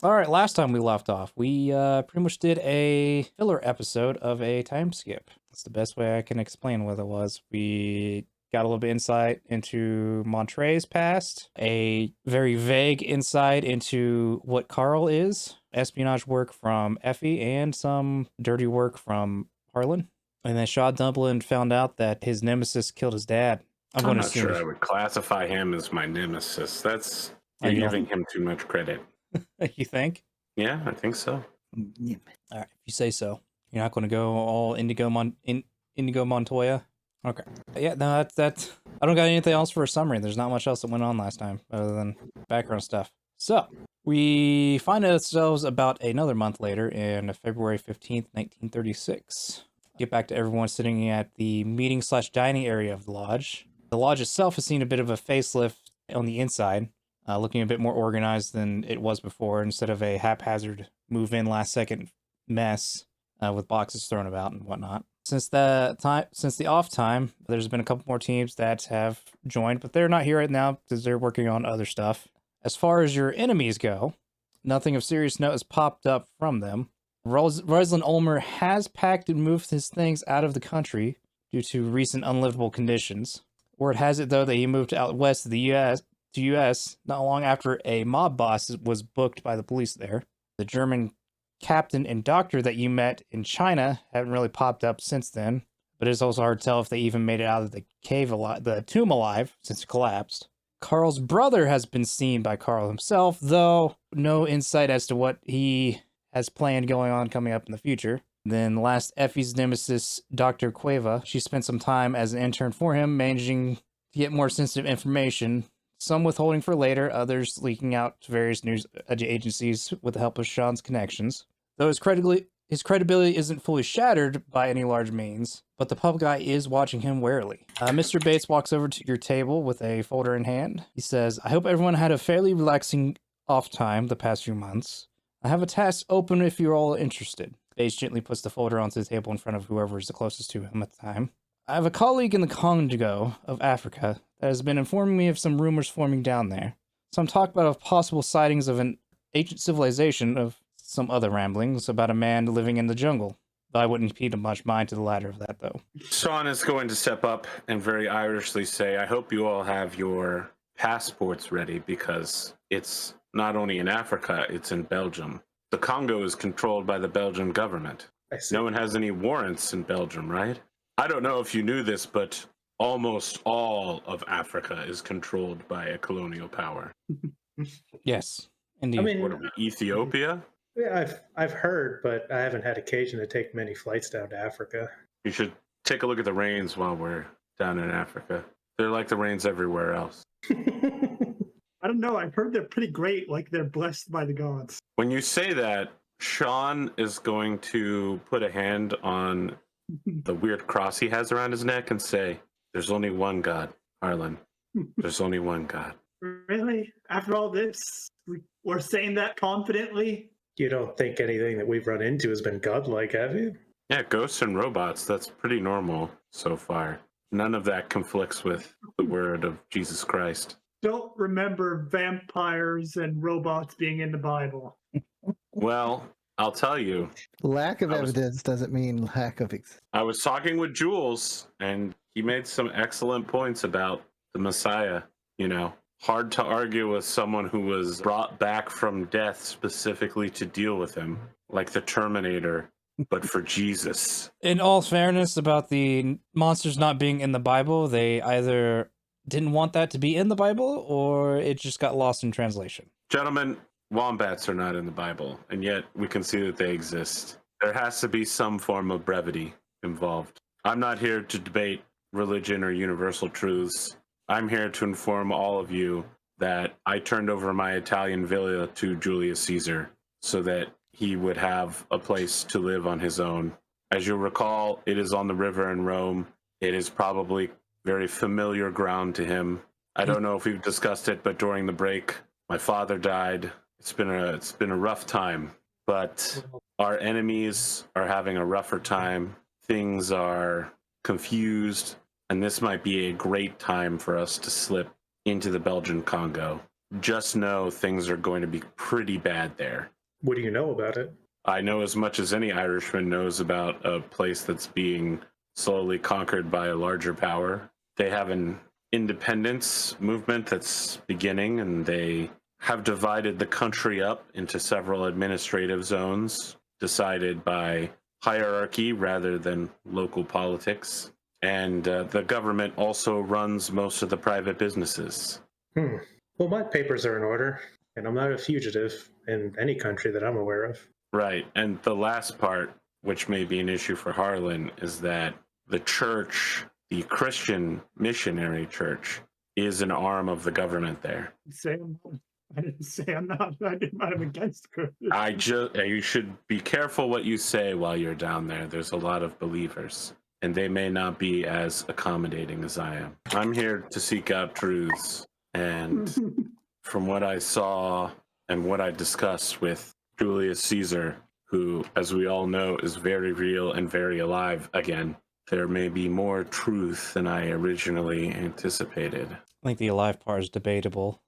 All right, last time we left off, we pretty much did a filler episode of a time skip. That's the best way I can explain what it was. We got a little bit insight into Montre's past, a very vague insight into what Carl is, espionage work from Effie, and some dirty work from Harlen. And then Shaw Dublin found out that his nemesis killed his dad. I'm not sure I would classify him as my nemesis. You're giving him too much credit. You think? Yeah, I think so. Yeah. All right, if you say so. You're not going to go all Indigo Montoya? Okay. Yeah, no, that's I don't got anything else for a summary. There's not much else that went on last time other than background stuff. So, we find ourselves about another month later in February 15th, 1936. Get back to everyone sitting at the meeting/dining area of the lodge. The lodge itself has seen a bit of a facelift on the inside. Looking a bit more organized than it was before, instead of a haphazard move-in last-second mess with boxes thrown about and whatnot. Since the off time, there's been a couple more teams that have joined, but they're not here right now because they're working on other stuff. As far as your enemies go, nothing of serious note has popped up from them. Rosalind Ulmer has packed and moved his things out of the country due to recent unlivable conditions. Word has it, though, that he moved out west of the U.S. not long after a mob boss was booked by the police there. The German captain and doctor that you met in China haven't really popped up since then, but it's also hard to tell if they even made it out of the tomb alive since it collapsed. Carl's brother has been seen by Carl himself, though no insight as to what he has planned going on coming up in the future. Then last, Effie's nemesis, Dr. Cueva, she spent some time as an intern for him, managing to get more sensitive information. Some withholding for later, others leaking out to various news agencies with the help of Sean's connections. Though his credibility isn't fully shattered by any large means, but the public eye is watching him warily. Mr. Bates walks over to your table with a folder in hand. He says, "I hope everyone had a fairly relaxing off time the past few months. I have a task open if you're all interested." Bates gently puts the folder onto the table in front of whoever is the closest to him at the time. "I have a colleague in the Congo of Africa that has been informing me of some rumors forming down there. Some talk about possible sightings of an ancient civilization, of some other ramblings about a man living in the jungle. I wouldn't pay much mind to the latter of that, though." Sean is going to step up and very Irishly say, "I hope you all have your passports ready, because it's not only in Africa, it's in Belgium. The Congo is controlled by the Belgian government. No one has any warrants in Belgium, right? I don't know if you knew this, but almost all of Africa is controlled by a colonial power." Yes, indeed. I mean, what are we, Ethiopia? Yeah, I've heard, but I haven't had occasion to take many flights down to Africa. You should take a look at the rains while we're down in Africa. They're like the rains everywhere else. I don't know. I've heard they're pretty great. Like, they're blessed by the gods. When you say that, Sean is going to put a hand on the weird cross he has around his neck and say, "There's only one God, Harlen. There's only one God." Really? After all this, we're saying that confidently? You don't think anything that we've run into has been godlike, have you? Yeah, ghosts and robots, that's pretty normal so far. None of that conflicts with the word of Jesus Christ. Don't remember vampires and robots being in the Bible. Well, I'll tell you. Lack of evidence doesn't mean lack of existence. I was talking with Jules, and he made some excellent points about the Messiah. You know, hard to argue with someone who was brought back from death specifically to deal with him, like the Terminator, but for Jesus. In all fairness, about the monsters not being in the Bible, they either didn't want that to be in the Bible, or it just got lost in translation. Gentlemen, wombats are not in the Bible, and yet we can see that they exist. There has to be some form of brevity involved. I'm not here to debate religion or universal truths. I'm here to inform all of you that I turned over my Italian villa to Julius Caesar so that he would have a place to live on his own. As you'll recall, it is on the river in Rome. It is probably very familiar ground to him. I don't know if we've discussed it, but during the break, my father died. It's been a rough time, but our enemies are having a rougher time. Things are confused, and this might be a great time for us to slip into the Belgian Congo. just know things are going to be pretty bad there. What do you know about it? I know as much as any Irishman knows about a place that's being slowly conquered by a larger power. They have an independence movement that's beginning, and they have divided the country up into several administrative zones decided by hierarchy rather than local politics. And the government also runs most of the private businesses. Well, my papers are in order, and I'm not a fugitive in any country that I'm aware of. Right. And the last part, which may be an issue for Harlen, is that the church, the Christian missionary church, is an arm of the government there. I didn't say I'm not. I'm against Christian. You should be careful what you say while you're down there. There's a lot of believers, and they may not be as accommodating as I am. I'm here to seek out truths, and from what I saw and what I discussed with Julius Caesar, who, as we all know, is very real and very alive again, there may be more truth than I originally anticipated. I think the alive part is debatable.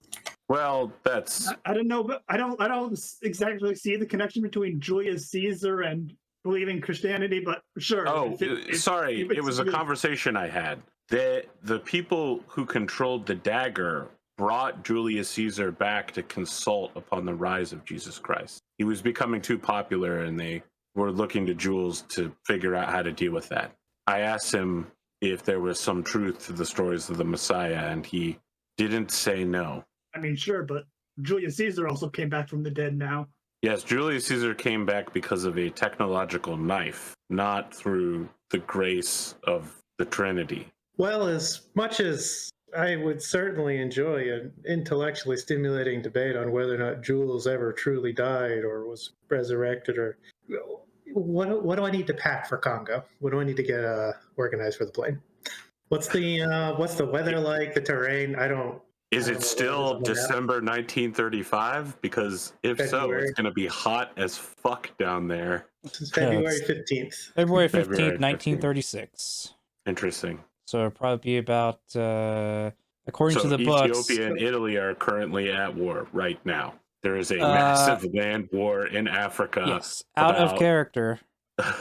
Well, that's... I don't know, but I don't exactly see the connection between Julius Caesar and believing Christianity, but sure. Oh, sorry. It was a conversation I had. The people who controlled the dagger brought Julius Caesar back to consult upon the rise of Jesus Christ. He was becoming too popular, and they were looking to Jules to figure out how to deal with that. I asked him if there was some truth to the stories of the Messiah, and he didn't say no. I mean, sure, but Julius Caesar also came back from the dead now. Yes, Julius Caesar came back because of a technological knife, not through the grace of the Trinity. Well, as much as I would certainly enjoy an intellectually stimulating debate on whether or not Jules ever truly died or was resurrected, or what do I need to pack for Congo? What do I need to get organized for the plane? What's the weather like? The terrain? Is it still December 1935? Because if so, it's going to be hot as fuck down there. This is February 15th. February 15th, 1936. Interesting. So it'll probably be about, according to the books... Ethiopia and Italy are currently at war right now. There is a massive land war in Africa. Yes, out of character.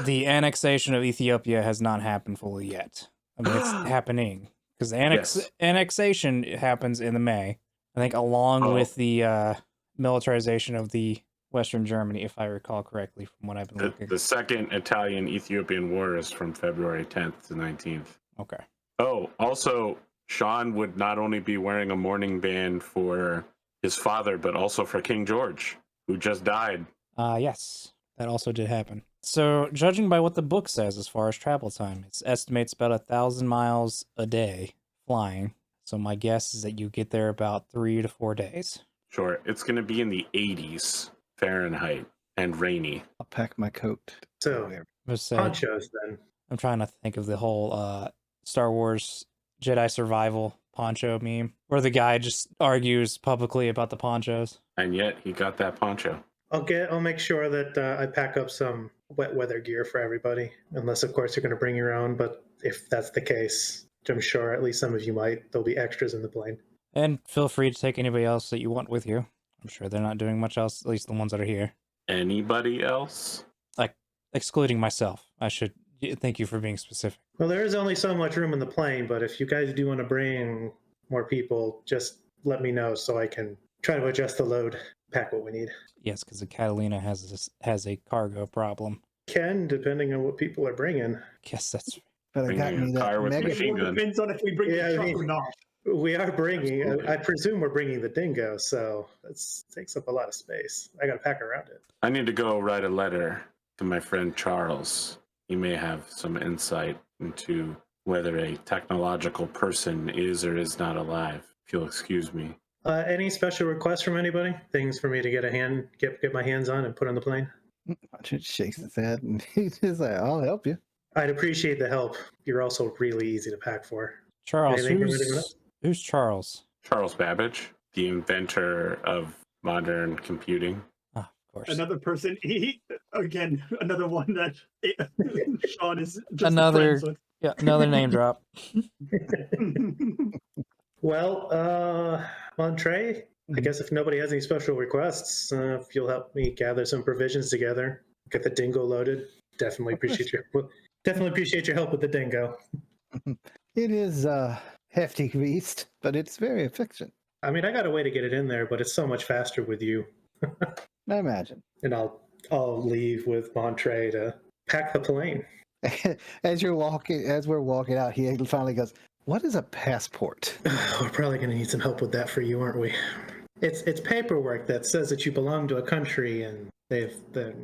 The annexation of Ethiopia has not happened fully yet. I mean, it's happening. Because the annexation happens in the May, I think, along with the militarization of the Western Germany, if I recall correctly from what I've been looking. The second Italian-Ethiopian war is from February 10th to 19th. Okay. Oh, also, Sean would not only be wearing a mourning band for his father, but also for King George, who just died. Yes, that also did happen. So, judging by what the book says as far as travel time, it estimates about 1,000 miles a day flying. So my guess is that you get there about 3 to 4 days. Sure. It's going to be in the 80s Fahrenheit and rainy. I'll pack my coat. So, ponchos then. I'm trying to think of the whole Star Wars Jedi survival poncho meme, where the guy just argues publicly about the ponchos. And yet he got that poncho. I'll make sure that I pack up some wet weather gear for everybody, unless of course you're going to bring your own, but if that's the case, which I'm sure at least some of you might, there'll be extras in the plane. And feel free to take anybody else that you want with you. I'm sure they're not doing much else, at least the ones that are here. Anybody else? Like, excluding myself. Thank you for being specific. Well, there is only so much room in the plane, but if you guys do want to bring more people, just let me know so I can try to adjust the load, pack what we need. Yes, because the Catalina has a cargo problem. Can, depending on what people are bringing. Guess that's... But I got me that machine gun. Depends on if we bring the truck or not. We are bringing, I presume we're bringing the dingo, so that takes up a lot of space. I got to pack around it. I need to go write a letter to my friend Charles. He may have some insight into whether a technological person is or is not alive, if you'll excuse me. Any special requests from anybody? Things for me to get my hands on and put on the plane? Just shakes his head and he's just like, I'll help you. I'd appreciate the help. You're also really easy to pack for. Charles, Anything who's Charles? Charles Babbage, the inventor of modern computing. Ah, of course. Another person, again, another one that Sean is just another name drop. Well, Montre, I guess if nobody has any special requests, if you'll help me gather some provisions together, get the dingo loaded. Definitely appreciate your help with the dingo. It is a hefty beast, but it's very efficient. I mean, I got a way to get it in there, but it's so much faster with you. I imagine. And I'll leave with Montre to pack the plane. As we're walking out, he finally goes, "What is a passport?" We're probably going to need some help with that for you, aren't we? It's paperwork that says that you belong to a country and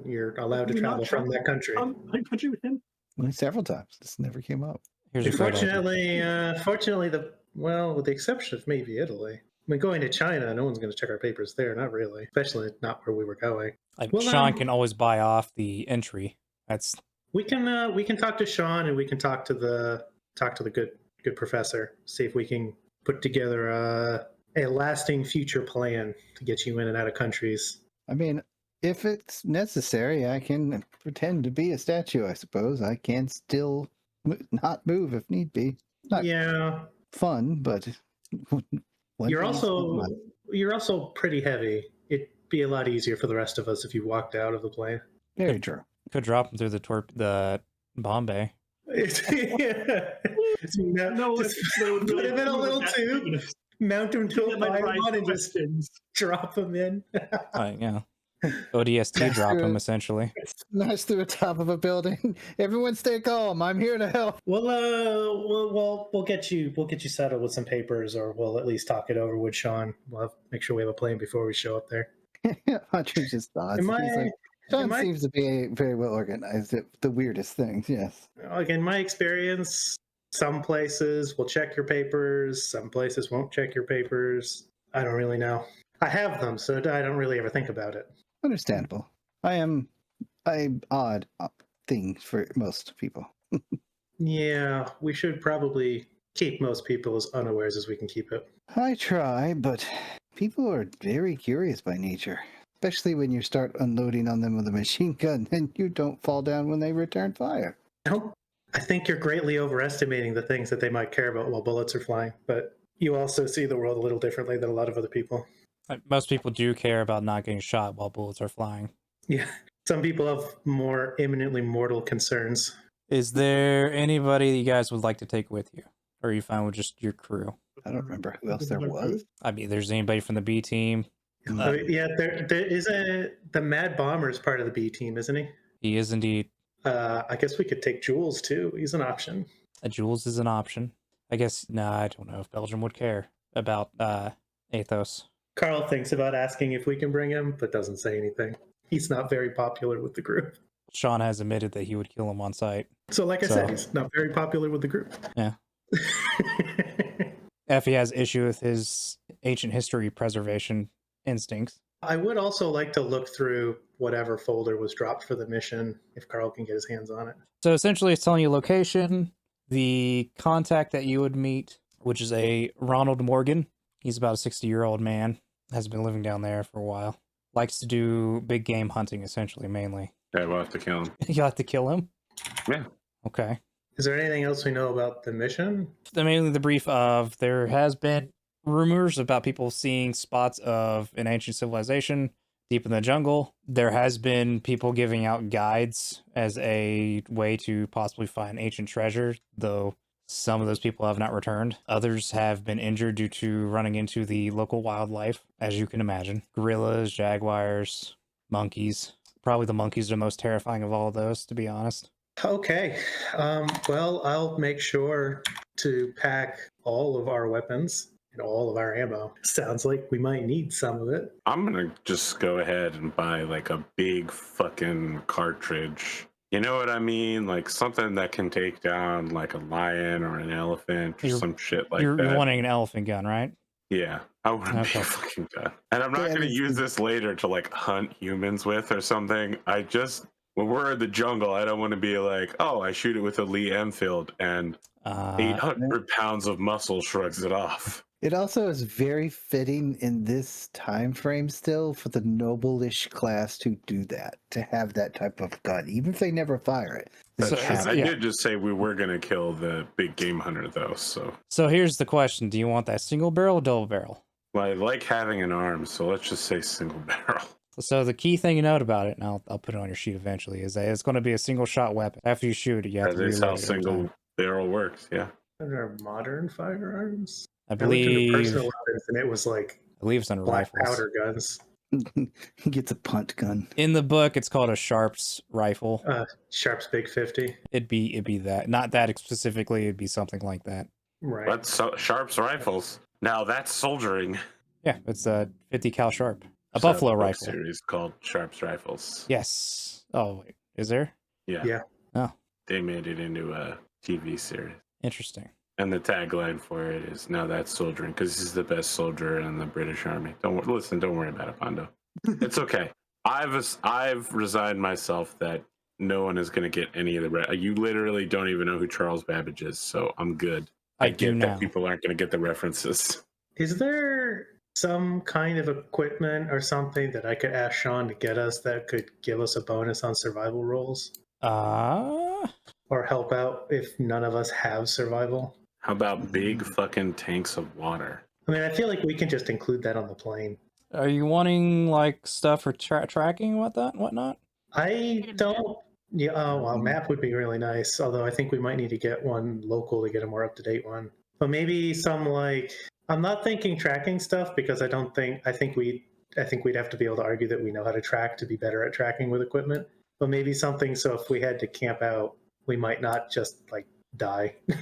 you're allowed to travel from that country. Country with him? Well, several times. This never came up. Here's a great idea. Fortunately, with the exception of maybe Italy. I mean, going to China, no one's going to check our papers there. Not really, especially not where we were going. Like, Well, Sean can always buy off the entry. That's We can talk to Sean and we can talk to the good professor. See if we can put together a lasting future plan to get you in and out of countries. I mean, if it's necessary, I can pretend to be a statue, I suppose. I can still not move if need be. Not Yeah, fun, but you're also pretty heavy. It'd be a lot easier for the rest of us if you walked out of the plane. very true. could drop him through the Bombay. Just No, put him in a little tube, mount him to a pylon, and just drop him in. Yeah. ODST drop him essentially. Smash through the top of a building. Everyone stay calm. I'm here to help. We'll get you settled with some papers, or we'll at least talk it over with Sean. We'll make sure we have a plan before we show up there. Hunter just thought. Sean seems to be very well organized at the weirdest things, yes. Like in my experience, some places will check your papers, some places won't check your papers. I don't really know. I have them, so I don't really ever think about it. Understandable. I am an odd thing for most people. Yeah, we should probably keep most people as unawares as we can keep it. I try, but people are very curious by nature. Especially when you start unloading on them with a machine gun and you don't fall down when they return fire. I think you're greatly overestimating the things that they might care about while bullets are flying, but you also see the world a little differently than a lot of other people. Most people do care about not getting shot while bullets are flying. Yeah, some people have more imminently mortal concerns. Is there anybody that you guys would like to take with you? Or are you fine with just your crew? I don't remember who else there was. I mean, there's anybody from the B team. There is the Mad Bomber's part of the B team, isn't he? He is indeed. I guess we could take Jules too. He's an option. Jules is an option. I guess, I don't know if Belgium would care about Athos. Carl thinks about asking if we can bring him, but doesn't say anything. He's not very popular with the group. Sean has admitted that he would kill him on sight. So like I said, he's not very popular with the group. Yeah. Effie has issue with his ancient history preservation instincts. I would also like to look through whatever folder was dropped for the mission, if Carl can get his hands on it. So essentially it's telling you location, the contact that you would meet, which is a Ronald Morgan. He's about a 60-year-old man, has been living down there for a while. Likes to do big game hunting, essentially, mainly. Yeah, we'll have to kill him. You'll have to kill him? Yeah. Okay. Is there anything else we know about the mission? Mainly the brief of there has been rumors about people seeing spots of an ancient civilization deep in the jungle. There has been people giving out guides as a way to possibly find ancient treasure, though some of those people have not returned. Others have been injured due to running into the local wildlife, as you can imagine. Gorillas, jaguars, monkeys. Probably the monkeys are the most terrifying of all of those, to be honest. Okay. Well, I'll make sure to pack all of our weapons and all of our ammo. Sounds like we might need some of it. I'm gonna just go ahead and buy like a big fucking cartridge. You know what I mean? Like something that can take down like a lion or an elephant or some shit like that. You're wanting an elephant gun, right? Yeah, I want to be a fucking gun. And I'm not going to use this later to like hunt humans with or something. When we're in the jungle, I don't want to be like, oh, I shoot it with a Lee Enfield and 800 pounds of muscle shrugs it off. It also is very fitting in this time frame still for the noble-ish class to do that, to have that type of gun, even if they never fire it. I did just say we were going to kill the big game hunter, though. So here's the question. Do you want that single barrel or double barrel? Well, I like having an arm, so let's just say single barrel. So the key thing you note about it, and I'll put it on your sheet eventually, is that it's going to be a single shot weapon. After you shoot it, you have to That is how reload it every time. single barrel works. Yeah. Under our modern firearms, I I looked into believe personal weapons, and it was like it's under black rifles. powder guns. He gets a punt gun. In the book, it's called a Sharps rifle. Sharp's Big 50. It'd be that, not that specifically. It'd be something like that. Right. That's Sharp's rifles. Now that's soldiering. Yeah, it's a 50 cal Sharp, a There's buffalo book rifle. series called Sharp's Rifles. Yes. Oh wait, is there? Yeah. Yeah. Oh, They made it into a TV series. interesting. And the tagline for it is, now that's soldiering, because he's the best soldier in the British Army. Don't worry about it, Pondo. It's okay. I've resigned myself that no one is going to get any of the... You literally don't even know who Charles Babbage is, so I'm good. I do get now. that people aren't going to get the references. Is there some kind of equipment or something that I could ask Sean to get us that could give us a bonus on survival rolls? Or help out if none of us have survival? How about big fucking tanks of water? I mean, I feel like we can just include that on the plane. Are you wanting like stuff for tracking and whatnot? I don't. Yeah. Oh, well, map would be really nice. Although I think we might need to get one local to get a more up to date one. But maybe some like, I'm not thinking tracking stuff because I think we'd have to be able to argue that we know how to track to be better at tracking with equipment. But maybe something so if we had to camp out, we might not just like die. I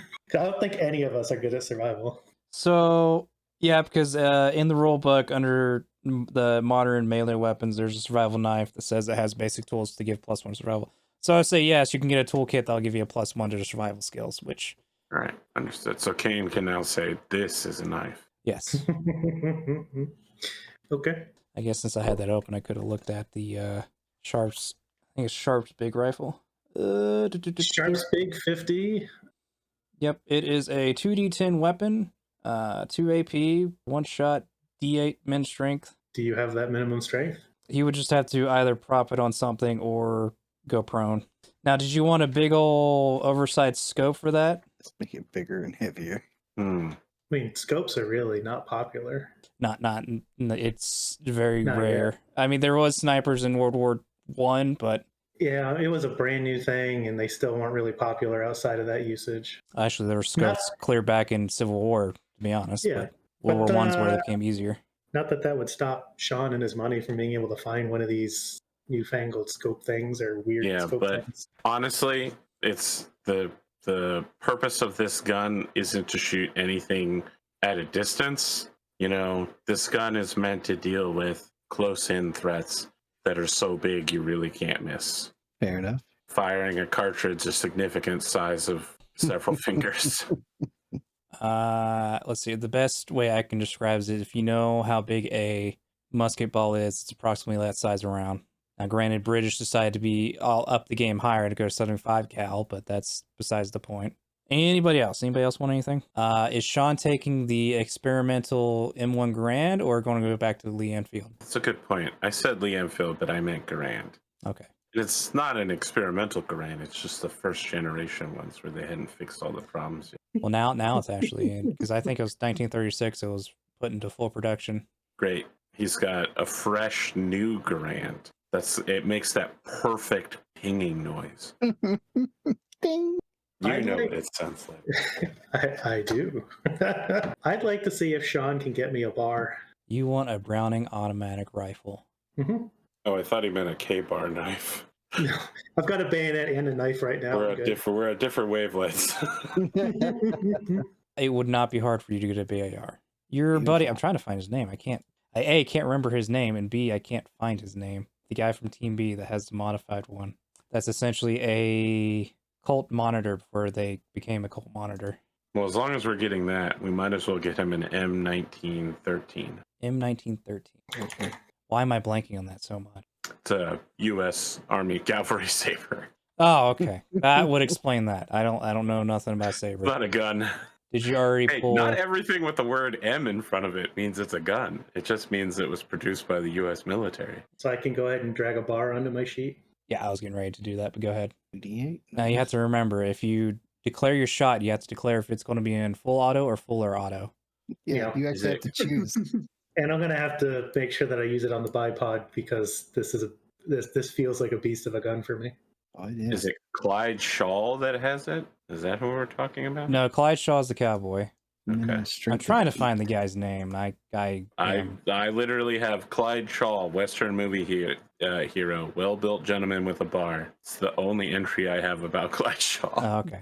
don't think any of us are good at survival. So yeah, because in the rule book under the modern melee weapons, there's a survival knife that says it has basic tools to give +1 survival. So I'd say yes, you can get a toolkit that'll give you a +1 to the survival skills. Which, All right, understood. So Kain can now say, this is a knife. yes, Okay. I guess since I had that open, I could have looked at the Sharps. I think it's Sharps big rifle. Sharp's Big 50. Yep, it is a 2d10 weapon, 2 AP, 1 shot, D8 min strength. Do you have that minimum strength? He would just have to either prop it on something or go prone. Now, did you want a big ol' oversized scope for that? Let's make it bigger and heavier. Hmm. I mean, scopes are really not popular. It's very Not rare. yet. I mean, there was snipers in World War I, but Yeah, it was a brand new thing, and they still weren't really popular outside of that usage. actually there were scopes clear back in Civil War, to be honest. Yeah, but World but, War I's where they became easier. Not that that would stop Sean and his money from being able to find one of these newfangled scope things or weird Yeah, scope but things. honestly, it's the purpose of this gun isn't to shoot anything at a distance. You know, this gun is meant to deal with close-in threats that are so big you really can't miss. Fair enough. Firing a cartridge a significant size of several fingers. Let's see. The best way I can describe it is if you know how big a musket ball is, it's approximately that size around. Now, granted, British decided to be all up the game higher to go to 75 cal, but that's besides the point. Anybody else? Anybody else want anything? Is Sean taking the experimental M1 Garand or going to go back to the Lee Enfield? That's a good point. I said Lee Enfield, but I meant Garand. Okay. It's not an experimental Garand. It's just the first generation ones where they hadn't fixed all the problems yet. Well, now it's actually because I think it was 1936. It was put into full production. Great. He's got a fresh new Garand. It makes that perfect pinging noise. Ding. You know what it sounds like. I do. I'd like to see if Sean can get me a bar. You want a Browning automatic rifle? Mm-hmm. Oh, I thought he meant a K-bar knife. No, I've got a bayonet and a knife right now. We're at different wavelengths. It would not be hard for you to get a BAR. Your buddy, I'm trying to find his name. I can't remember his name, and B, I can't find his name. The guy from Team B that has the modified one. That's essentially a cult monitor before they became a cult monitor. Well, as long as we're getting that, we might as well get him an M1913. M1913. Okay. Why am I blanking on that so much? It's a U.S. Army cavalry saber. Oh, okay. That would explain that. I don't know nothing about saber. It's not a gun. Did you already Hey, pull? not everything with the word M in front of it means it's a gun. It just means it was produced by the U.S. military. So I can go ahead and drag a bar onto my sheet. Yeah, I was getting ready to do that, but go ahead. 2d8. Now you have to remember, if you declare your shot, you have to declare if it's going to be in full auto or fuller auto. Yeah, Yeah. you actually have to choose. And I'm gonna have to make sure that I use it on the bipod because this feels like a beast of a gun for me. Oh, it Is it Clyde Shaw that has it? Is that who we're talking about? No, Clyde Shaw's the cowboy. Okay. I'm trying to find the guy's name. I literally have Clyde Shaw, Western movie hero, well-built gentleman with a bar. It's the only entry I have about Clyde Shaw. Oh, okay.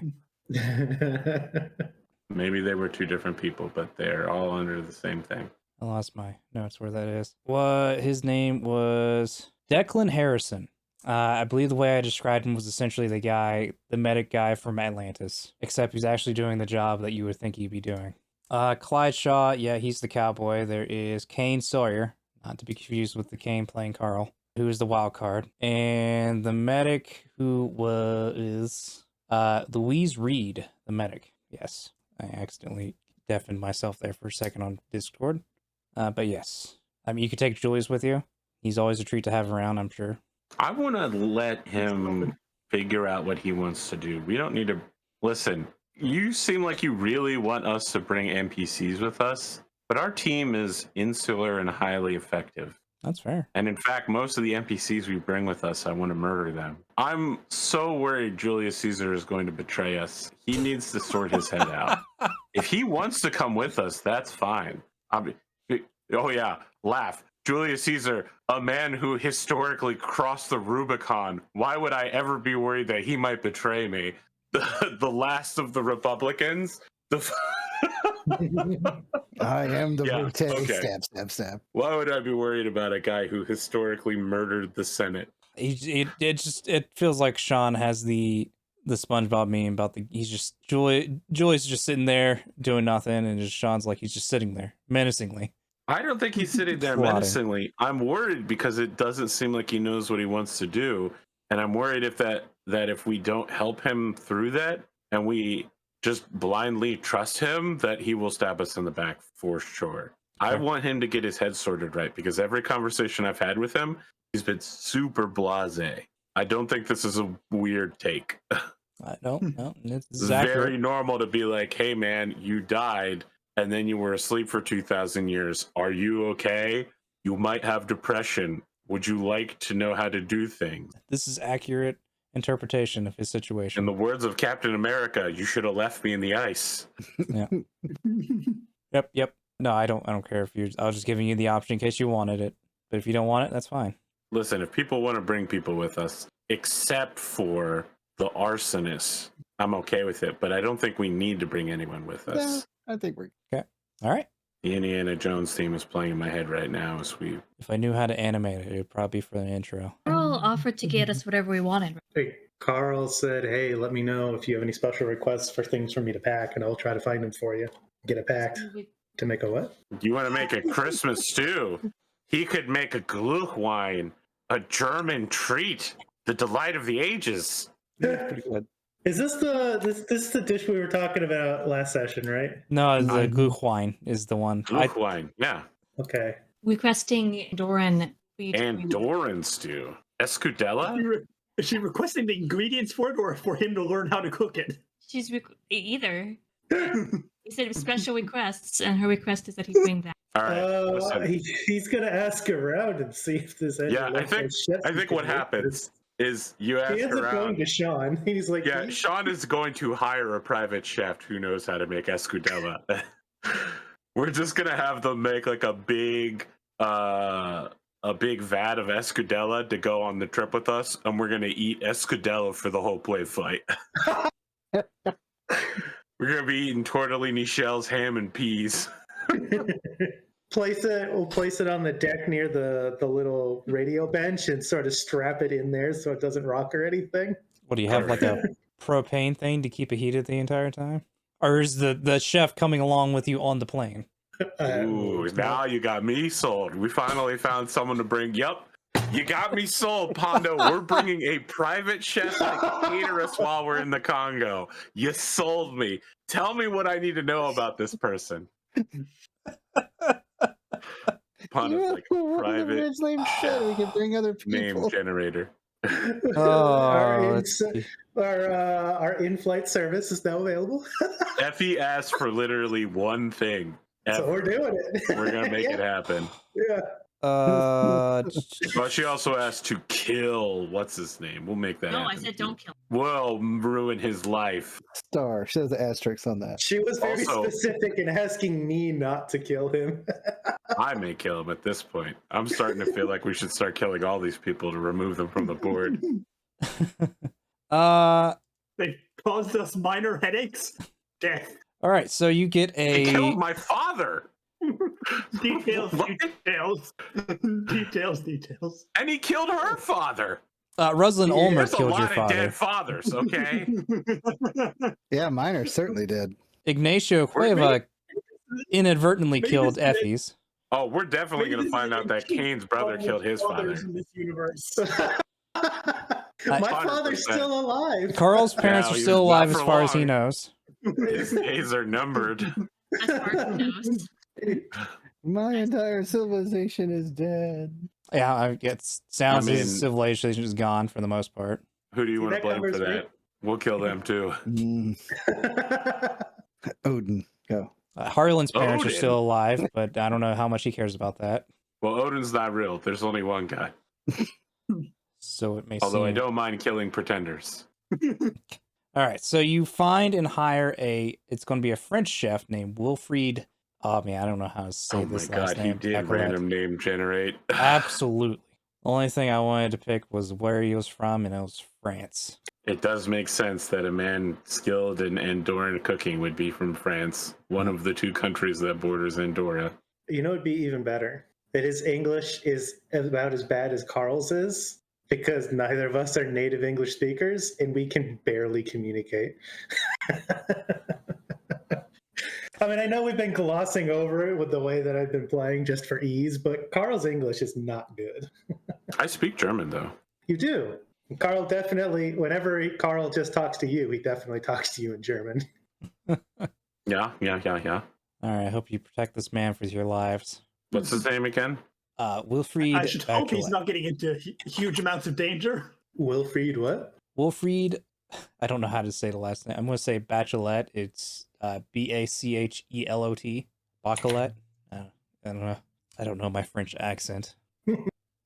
Maybe they were two different people, but they're all under the same thing. I lost my notes where that is. What his name was Declan Harrison. I believe the way I described him was essentially the medic guy from Atlantis, except he's actually doing the job that you would think he'd be doing. Clyde Shaw, yeah, he's the cowboy. There is Kane Sawyer, not to be confused with the Kane playing Carl, who is the wild card. And the medic who was Louise Reed, the medic. Yes, I accidentally deafened myself there for a second on Discord. But yes, I mean, you could take Julius with you. He's always a treat to have around, I'm sure. I want to let him figure out what he wants to do. We don't need to listen. You seem like you really want us to bring NPCs with us, but our team is insular and highly effective. That's fair. And in fact, most of the NPCs we bring with us, I want to murder them. I'm so worried Julius Caesar is going to betray us. He needs to sort his head out. If he wants to come with us, that's fine. Oh yeah, laugh. Julius Caesar, a man who historically crossed the Rubicon. Why would I ever be worried that he might betray me? The last of the Republicans. I am the Yeah, routine. okay. Stab. Why would I be worried about a guy who historically murdered the Senate? It feels like Sean has the SpongeBob meme about Julius just sitting there doing nothing, and just Sean's like he's just sitting there menacingly. I don't think he's sitting there menacingly. I'm worried because it doesn't seem like he knows what he wants to do, and I'm worried that if we don't help him through that and we just blindly trust him, that he will stab us in the back for sure. I want him to get his head sorted right because every conversation I've had with him, he's been super blasé. I don't think this is a weird take. No, it's It's very normal to be like, hey man, you died and then you were asleep for 2,000 years. Are you okay? You might have depression. Would you like to know how to do things? This is accurate interpretation of his situation. In the words of Captain America, you should have left me in the ice. Yeah. Yep. No, I don't care if I was just giving you the option in case you wanted it. But if you don't want it, that's fine. Listen, if people want to bring people with us, except for the arsonist, I'm okay with it. But I don't think we need to bring anyone with us. I think we're okay. All right. The Indiana Jones theme is playing in my head right now as we... If I knew how to animate it, it'd probably be for the intro. Carl offered to get us whatever we wanted. Hey, Carl said, hey, let me know if you have any special requests for things for me to pack, and I'll try to find them for you. Get it packed. To make a what? You want to make a Christmas stew? He could make a Glühwein, a German treat, the delight of the ages. pretty good. Is this the dish we were talking about last session, right? No, the Glühwein is the one. Glühwein, yeah. Okay. Requesting Doran. Andorran stew. Escudella? Is she requesting the ingredients for it or for him to learn how to cook it? She's either. He said special requests, and her request is that he bring that. All right. He's gonna ask around and see if there's any. Yeah, I think what happens is you ask he ends up going around. to Sean. He's like, Yeah, Sean is going to hire a private chef who knows how to make escudella. We're just gonna have them make like a big vat of escudella to go on the trip with us, and we're gonna eat escudella for the whole play fight. We're gonna be eating tortellini shells, ham, and peas. We'll place it on the deck near the little radio bench and sort of strap it in there so it doesn't rock or anything. What do you have, like a propane thing to keep it heated the entire time? Or is the chef coming along with you on the plane? Ooh, now you got me sold. We finally found someone to bring. Yep, you got me sold, Pondo. We're bringing a private chef to cater us while we're in the Congo. You sold me. Tell me what I need to know about this person. Pondo's like a private we can bring other people. name generator. Our in-flight service is now available. Effie asked for literally one thing. So we're doing it. We're gonna make Yeah. it happen. Yeah. But she also asked to kill what's his name. We'll make that No, happen. I said don't kill. We'll ruin his life. Star. She has an asterisk on that. She was very Also- specific in asking me not to kill him. I may kill him at this point. I'm starting to feel like we should start killing all these people to remove them from the board. They caused us minor headaches. Death. all right. So you get He a killed my father. Details, What? details. And he killed her father. Rosalind Ulmer There's a killed your lot of father. dead fathers, okay? Yeah, Minor certainly did. Ignacio Cueva inadvertently killed Effie's. Oh, we're definitely going to find out that Kane's brother killed his father. In this universe. My 100%. father's still alive. Carl's parents No, are he's still not alive as for far as he long. knows. His days are numbered. As far as he knows. My entire civilization is dead. Yeah, it sounds I mean- his civilization is gone for the most part. Who do you See, want to that blame for covers me. that? We'll kill them too. Odin, go. Harlan's parents are Odin. still alive, but I don't know how much he cares about that. Well, Odin's not real. There's only one guy. So it may Although I seem. don't mind killing pretenders. All right, so you find and hire it's going to be a French chef named Wilfried. Oh man, I don't know how to say Oh my this last god, he name. did Ecolette. random name generate. Absolutely. The only thing I wanted to pick was where he was from, and it was France. It does make sense that a man skilled in Andorran cooking would be from France, one of the two countries that borders Andorra. You know, it'd be even better that his English is about as bad as Carl's is, because neither of us are native English speakers and we can barely communicate. I mean, I know we've been glossing over it with the way that I've been playing just for ease, but Carl's English is not good. I speak German though. You do. Carl definitely, whenever Carl just talks to you, he definitely talks to you in German. Yeah. All right, I hope you protect this man for your lives. What's his name again? Wilfried I should hope he's Bachelet. not getting into huge amounts of danger. Wilfried, what? Wilfried, I don't know how to say the last name. I'm going to say Bachelet. It's Bachelot. Bachelet. I don't know. I don't know my French accent.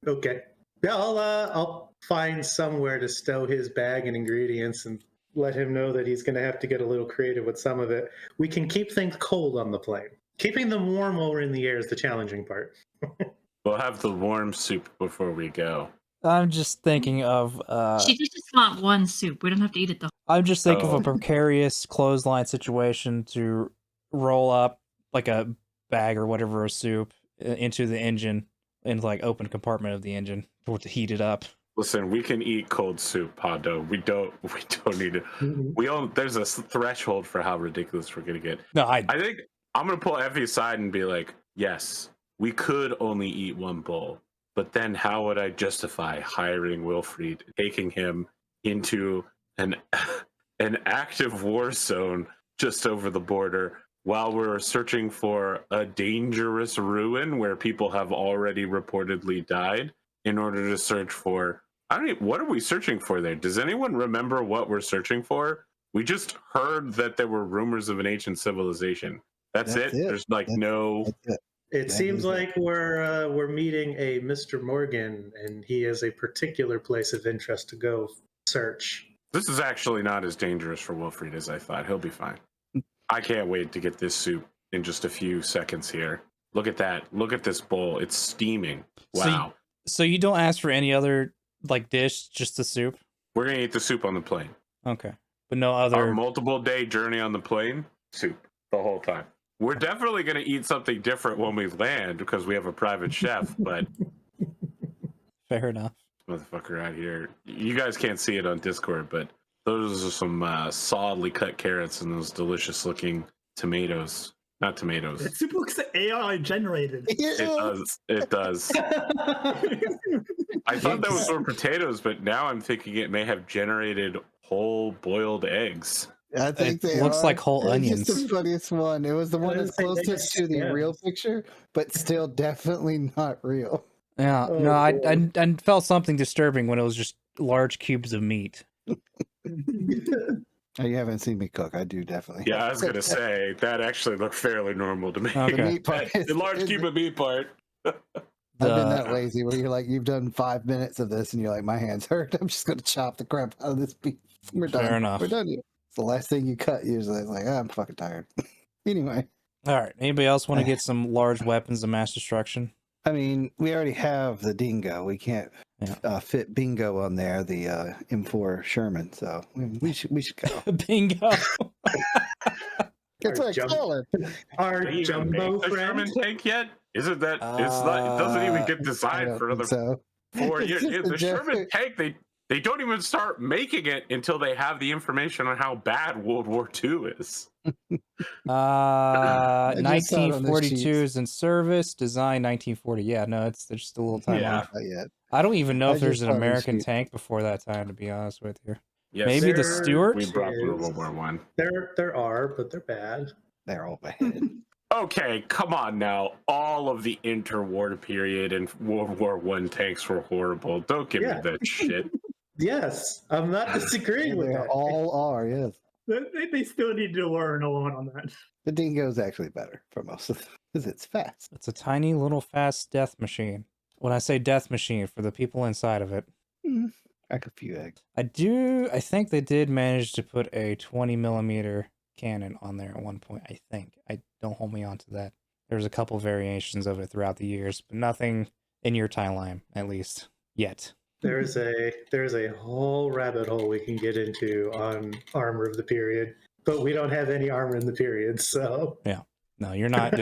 Okay. Yeah, I'll find somewhere to stow his bag and ingredients and let him know that he's going to have to get a little creative with some of it. We can keep things cold on the plane. Keeping them warm while we're in the air is the challenging part. We'll have the warm soup before we go. I'm just thinking of She did just want one soup. We don't have to eat it the I'm just thinking of Oh. a precarious clothesline situation to roll up like a bag or whatever of soup into the engine, into like open compartment of the engine to heat it up. Listen, we can eat cold soup, Pondo. We don't need it. There's a threshold for how ridiculous we're gonna get. No, I think I'm gonna pull Effie aside and be like, yes, we could only eat one bowl, but then how would I justify hiring Wilfried, taking him into an active war zone just over the border while we're searching for a dangerous ruin where people have already reportedly died in order to search for what are we searching for there? Does anyone remember what we're searching for? We just heard that there were rumors of an ancient civilization. That's it. There's like no. That's it. It That seems is it. like we're meeting a Mr. Morgan, and he has a particular place of interest to go search. This is actually not as dangerous for Wilfried as I thought. He'll be fine. I can't wait to get this soup in just a few seconds here. Look at that. Look at this bowl. It's steaming. Wow. So you don't ask for any other like dish, just the soup? We're going to eat the soup on the plane. Okay. But no Our other multiple day journey on the plane, soup the whole time. We're definitely going to eat something different when we land because we have a private chef, but fair enough. motherfucker out here. You guys can't see it on Discord, but those are some solidly cut carrots and those delicious looking tomatoes. Not tomatoes. That soup looks AI generated. It does. It does. I thought those were potatoes, but now I'm thinking it may have generated whole boiled eggs. I think It they looks are. like whole It's onions. just the funniest one. It was the one that's say they closest got to the real stems. picture, but still definitely not real. Yeah, Oh, no, I boy. felt something disturbing when it was just large cubes of meat. Oh, you haven't seen me cook. I do definitely. Yeah, I was gonna say that actually looked fairly normal to me. The Okay. meat part. The large Cuban meat part. I've been that The- lazy where you're like, you've done 5 minutes of this, and you're like, my hands hurt. I'm just gonna chop the crap out of this beef. We're done. Fair enough. We're done here. It's the last thing you cut usually. It's like, I'm fucking tired. Anyway, All right. Anybody else want to get some large weapons of mass destruction? I mean, we already have the dingo. We can't Yeah. fit bingo on there, the M4 Sherman. So we should go. Bingo. That's what I jump- call it. Our They even jumbo make the friend. Sherman tank yet? Isn't that? It's not. It doesn't even get I designed don't for another think so. 4 It's years. just Yeah, a the Sherman joke. tank. They don't even start making it until they have the information on how bad World War II is. just saw it on the 1942 sheets. is in service. Design 1940. Yeah, no, it's there's just a little time Yeah. off. Not yet. I don't even know I if there's just an saw the American sheet. tank before that time. To be honest with you, Yes, maybe the There Stuart. we brought through is. World War One. There are, but they're bad. They're all beheaded. Okay, come on now. All of the interwar period and World War One tanks were horrible. Don't give Yeah. me that shit. Yes, I'm not disagreeing with They that. all are, yes. They still need to learn a lot on that. The dingo's actually better for most of them because it's fast. It's a tiny little fast death machine. When I say death machine, for the people inside of it, Crack a few eggs. I think they did manage to put a 20 millimeter cannon on there at one point. I think. I don't hold me on to that. There's a couple variations of it throughout the years, but nothing in your timeline, at least yet. There's a whole rabbit hole we can get into on armor of the period, but we don't have any armor in the period, so No, you're not.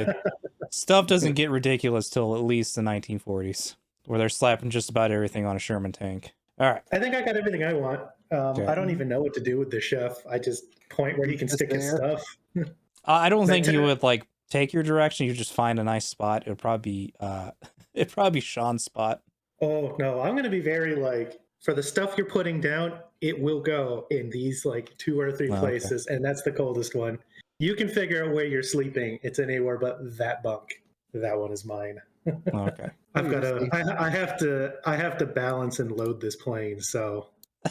Stuff doesn't get ridiculous till at least the 1940s, where they're slapping just about everything on a Sherman tank. All right. I think I got everything I want. Okay. I don't even know what to do with the chef. I just point where he can Just stick his there. stuff. I don't think you But- would like take your direction. You just find a nice spot. It'd probably be Sean's spot. Oh no, I'm gonna be very like, for the stuff you're putting down, it will go in these like 2 or 3 Oh, okay. places, and that's the coldest one. You can figure out where you're sleeping. It's anywhere but that bunk. That one is mine. Okay. I've got to. I have to balance and load this plane. So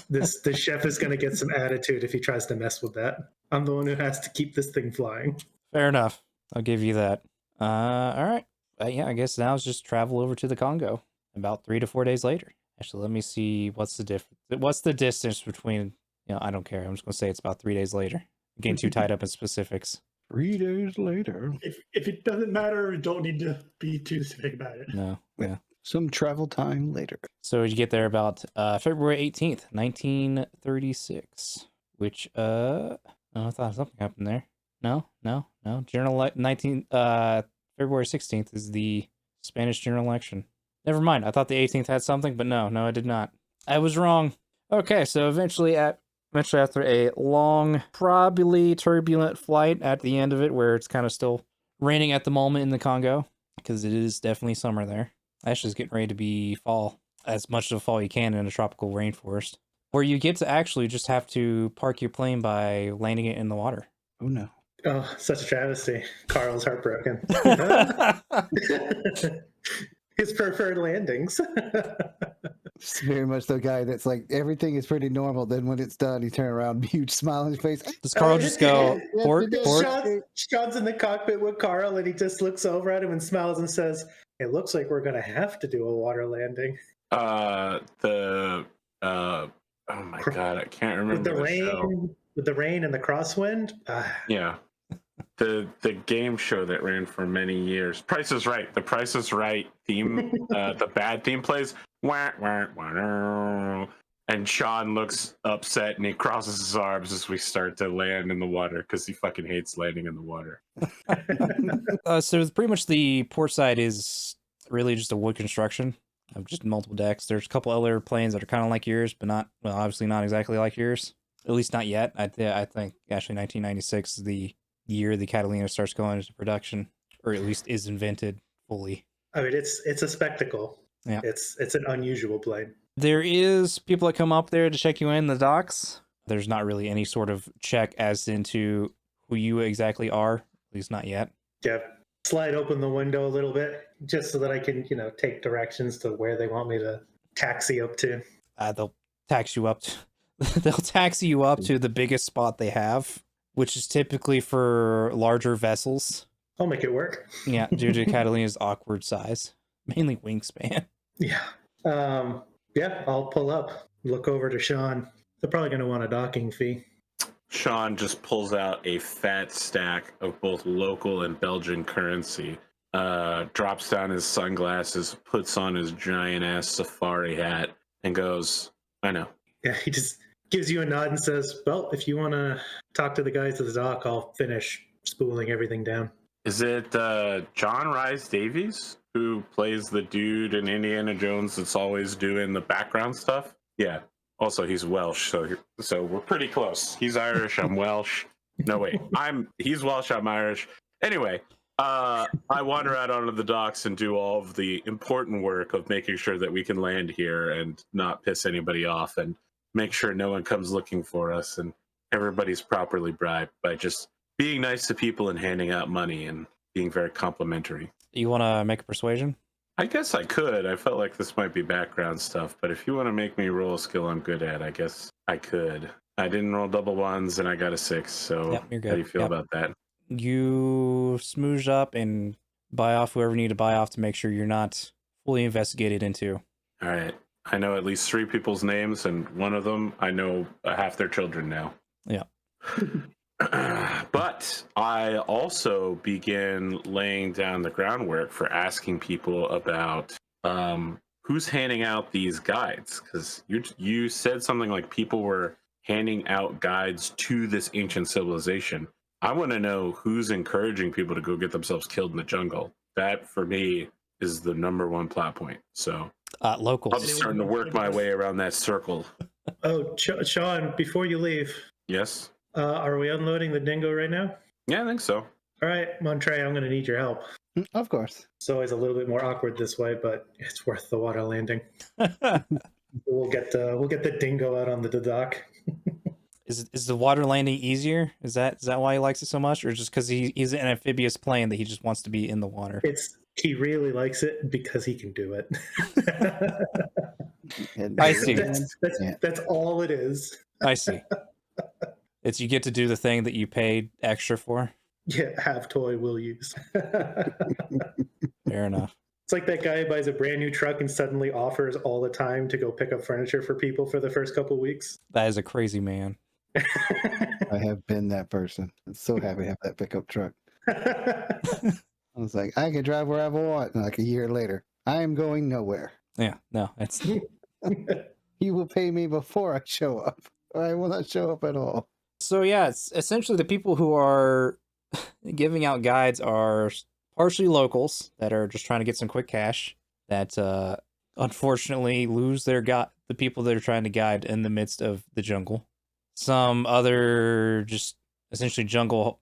the chef is going to get some attitude if he tries to mess with that. I'm the one who has to keep this thing flying. Fair enough. I'll give you that. All right. Yeah, I guess now it's just travel over to the Congo about 3 to 4 days later. Actually, let me see what's the difference. What's the distance between? I don't care. I'm just gonna say it's about 3 days later. I'm getting too tied up in specifics. 3 days later. If it doesn't matter, you don't need to be too specific about it. No. Yeah. Some travel time later. So you get there about February 18th, 1936, which I thought something happened there. No. February 16th is the Spanish general election. Never mind. I thought the 18th had something, but no, it did not. I was wrong. Okay, so eventually after a long, probably turbulent flight at the end of it, where it's kind of still raining at the moment in the Congo, because it is definitely summer there. Actually, it's getting ready to be fall, as much of a fall you can in a tropical rainforest, where you get to actually just have to park your plane by landing it in the water. Oh no. Oh, such a travesty. Carl's heartbroken. His preferred landings. It's very much the guy that's like, everything is pretty normal. Then when it's done, he turn around, huge smile on his face. Does Carl just go, port? Sean's in the cockpit with Carl, and he just looks over at him and smiles and says, "It looks like we're going to have to do a water landing." Oh my god, I can't remember With the the show. rain, with the rain and the crosswind. Yeah. The game show that ran for many years. Price is Right. The Price is Right theme, the bad theme plays. Wah, wah, wah, and Sean looks upset and he crosses his arms as we start to land in the water because he fucking hates landing in the water. So pretty much the port side is really just a wood construction of just multiple decks. There's a couple other planes that are kind of like yours, but not, well, obviously not exactly like yours. At least not yet. I think actually 1996 is the year the Catalina starts going into production, or at least is invented fully. I mean, it's a spectacle. Yeah. It's an unusual plane. There is people that come up there to check you in the docks. There's not really any sort of check as into who you exactly are, at least not yet. Yeah. Slide open the window a little bit just so that I can, take directions to where they want me to taxi up to. They'll tax you up. they'll taxi you up to the biggest spot they have, which is typically for larger vessels. I'll make it work. Yeah, due to Catalina's awkward size, mainly wingspan. Yeah. Yeah, I'll pull up, look over to Sean. They're probably going to want a docking fee. Sean just pulls out a fat stack of both local and Belgian currency, drops down his sunglasses, puts on his giant ass safari hat, and goes, I know. Yeah, he just gives you a nod and says, well, if you want to talk to the guys at the dock, I'll finish spooling everything down. Is it John Rhys Davies who plays the dude in Indiana Jones that's always doing the background stuff? Yeah. Also, he's Welsh, so we're pretty close. He's Irish, I'm Welsh. No, wait. He's Welsh, I'm Irish. Anyway, I wander out onto the docks and do all of the important work of making sure that we can land here and not piss anybody off and make sure no one comes looking for us and everybody's properly bribed by just being nice to people and handing out money and being very complimentary. You want to make a persuasion? I guess I could. I felt like this might be background stuff, but if you want to make me roll a skill I'm good at, I guess I could. I didn't roll double ones and I got a 6, so Yep, you're good. How do you feel Yep. about that? You smooge up and buy off whoever you need to buy off to make sure you're not fully investigated into. All right. I know at least 3 people's names, and one of them, I know half their children now. Yeah. But I also begin laying down the groundwork for asking people about who's handing out these guides, because you said something like people were handing out guides to this ancient civilization. I want to know who's encouraging people to go get themselves killed in the jungle. That for me is the number one plot point. So Locals. I'm starting to work my way around that circle. Oh, Sean, before you leave, Yes. are we unloading the dingo right now? Yeah, I think so. All right, Montre, I'm going to need your help. Of course. It's always a little bit more awkward this way, but it's worth the water landing. We'll get the dingo out on the dock. Is the water landing easier? Is that why he likes it so much, or just because he's an amphibious plane that he just wants to be in the water? He really likes it because he can do it. I see. That's all it is. I see. It's you get to do the thing that you paid extra for. Yeah, half toy will use. Fair enough. It's like that guy who buys a brand new truck and suddenly offers all the time to go pick up furniture for people for the first couple weeks. That is a crazy man. I have been that person. I'm so happy to have that pickup truck. I was like, I can drive wherever I want. And like a year later, I am going nowhere. Yeah, no, it's You will pay me before I show up, or I will not show up at all. so. Yeah, it's essentially the people who are giving out guides are partially locals that are just trying to get some quick cash. That unfortunately lose their the people that are trying to guide in the midst of the jungle. Some other just essentially jungle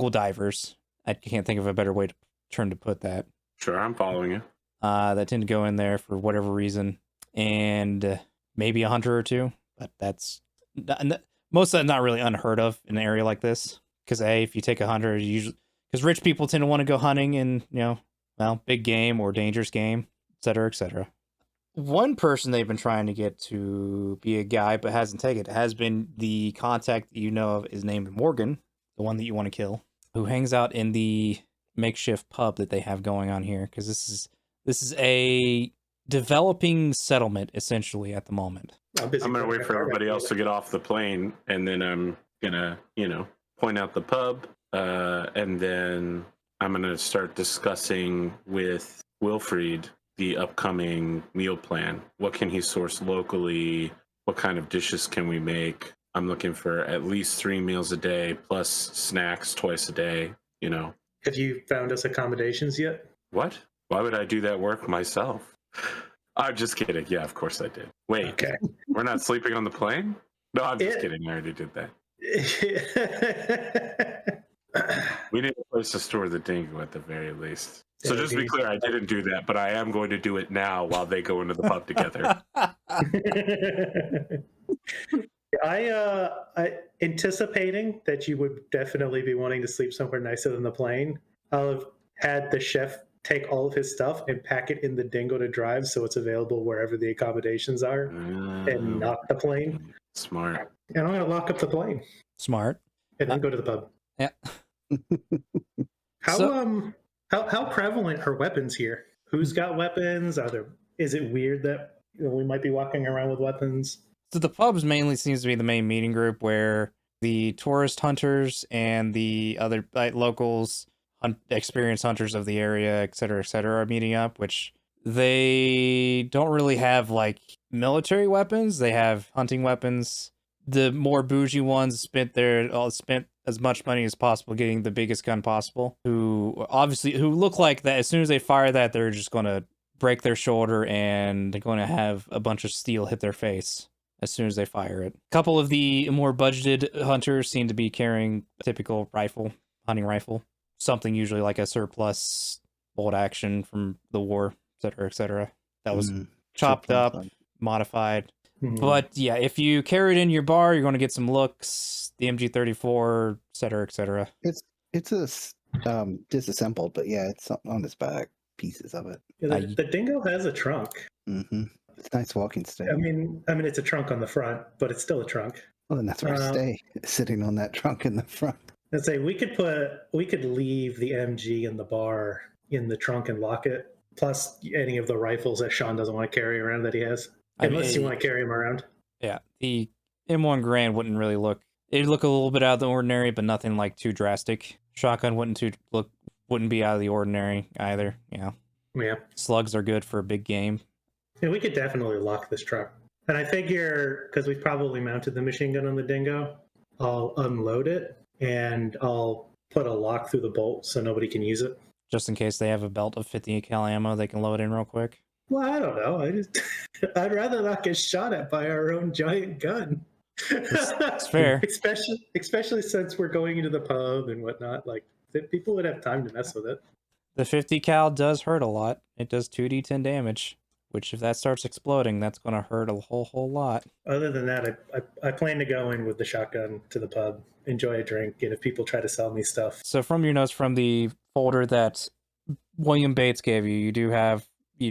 divers. I can't think of a better way to put that. Sure, I'm following you. That tend to go in there for whatever reason, and maybe a hunter or two, but that's most of that not really unheard of in an area like this. Because if you take a hunter, because rich people tend to want to go hunting in big game or dangerous game, etc., etc. One person they've been trying to get to be a guy but hasn't taken it has been the contact that you know of is named Morgan, the one that you want to kill, who hangs out in the makeshift pub that they have going on here, because this is a developing settlement essentially at the moment. I'm gonna wait for everybody else to get off the plane, and then I'm gonna point out the pub, and then I'm gonna start discussing with Wilfried the upcoming meal plan. What can he source locally? What kind of dishes can we make? I'm looking for at least 3 meals a day plus snacks twice a day. Have you found us accommodations yet? What? Why would I do that work myself? I'm just kidding. Yeah, of course I did. Wait, Okay. We're not sleeping on the plane? No, I'm just kidding. I already did that. We need a place to store the dingo at the very least. So just to be clear, I didn't do that, but I am going to do it now while they go into the pub together. I anticipating that you would definitely be wanting to sleep somewhere nicer than the plane. I'll have had the chef take all of his stuff and pack it in the dingo to drive so it's available wherever the accommodations are and not the plane. Smart. And I'm gonna lock up the plane Smart. and then go to the pub. Yeah. How So- how prevalent are weapons here? Who's got weapons? Is it weird that we might be walking around with weapons? So the pubs mainly seems to be the main meeting group where the tourist hunters and the other locals, experienced hunters of the area, et cetera, are meeting up, which they don't really have like military weapons. They have hunting weapons. The more bougie ones spent as much money as possible getting the biggest gun possible, who look like that as soon as they fire that, they're just going to break their shoulder and they're going to have a bunch of steel hit their face as soon as they fire it. A couple of the more budgeted hunters seem to be carrying a typical hunting rifle, something usually like a surplus bolt action from the war, etc. That was chopped up, modified. Hmm. But yeah, if you carry it in your bar, you're going to get some looks, the MG34, etc. It's a disassembled, but yeah, it's on its back, pieces of it. Yeah, the dingo has a trunk. Mm-hmm. It's a nice walking stick. I mean, it's a trunk on the front, but it's still a trunk. Well, then that's where I stay, sitting on that trunk in the front. Let's say we could leave the MG in the bar in the trunk and lock it, plus any of the rifles that Sean doesn't want to carry around that he has, unless you want to carry him around. Yeah, the M1 Grand wouldn't really look. It'd look a little bit out of the ordinary, but nothing like too drastic. Shotgun wouldn't be out of the ordinary either. Yeah. Slugs are good for a big game. Yeah, we could definitely lock this truck. And I figure, because we've probably mounted the machine gun on the dingo, I'll unload it and I'll put a lock through the bolt so nobody can use it. Just in case they have a belt of 50 cal ammo, they can load in real quick. Well, I don't know. I'd rather not get shot at by our own giant gun. It's fair. especially since we're going into the pub and whatnot. Like, people would have time to mess with it. The 50 cal does hurt a lot. It does 2d10 damage, which if that starts exploding, that's going to hurt a whole lot. Other than that, I plan to go in with the shotgun to the pub, enjoy a drink, and if people try to sell me stuff. So from your notes from the folder that William Bates gave you, you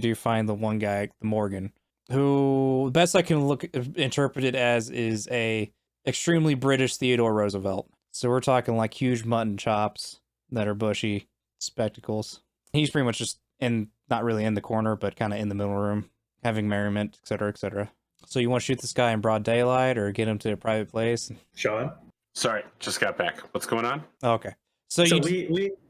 do find the one guy, the Morgan, who the best I can interpret it as is a extremely British Theodore Roosevelt. So we're talking like huge mutton chops that are bushy, spectacles. He's pretty much just not really in the corner, but kind of in the middle room, having merriment, etc. So you want to shoot this guy in broad daylight or get him to a private place? Sean? Sorry, just got back. What's going on? Okay. So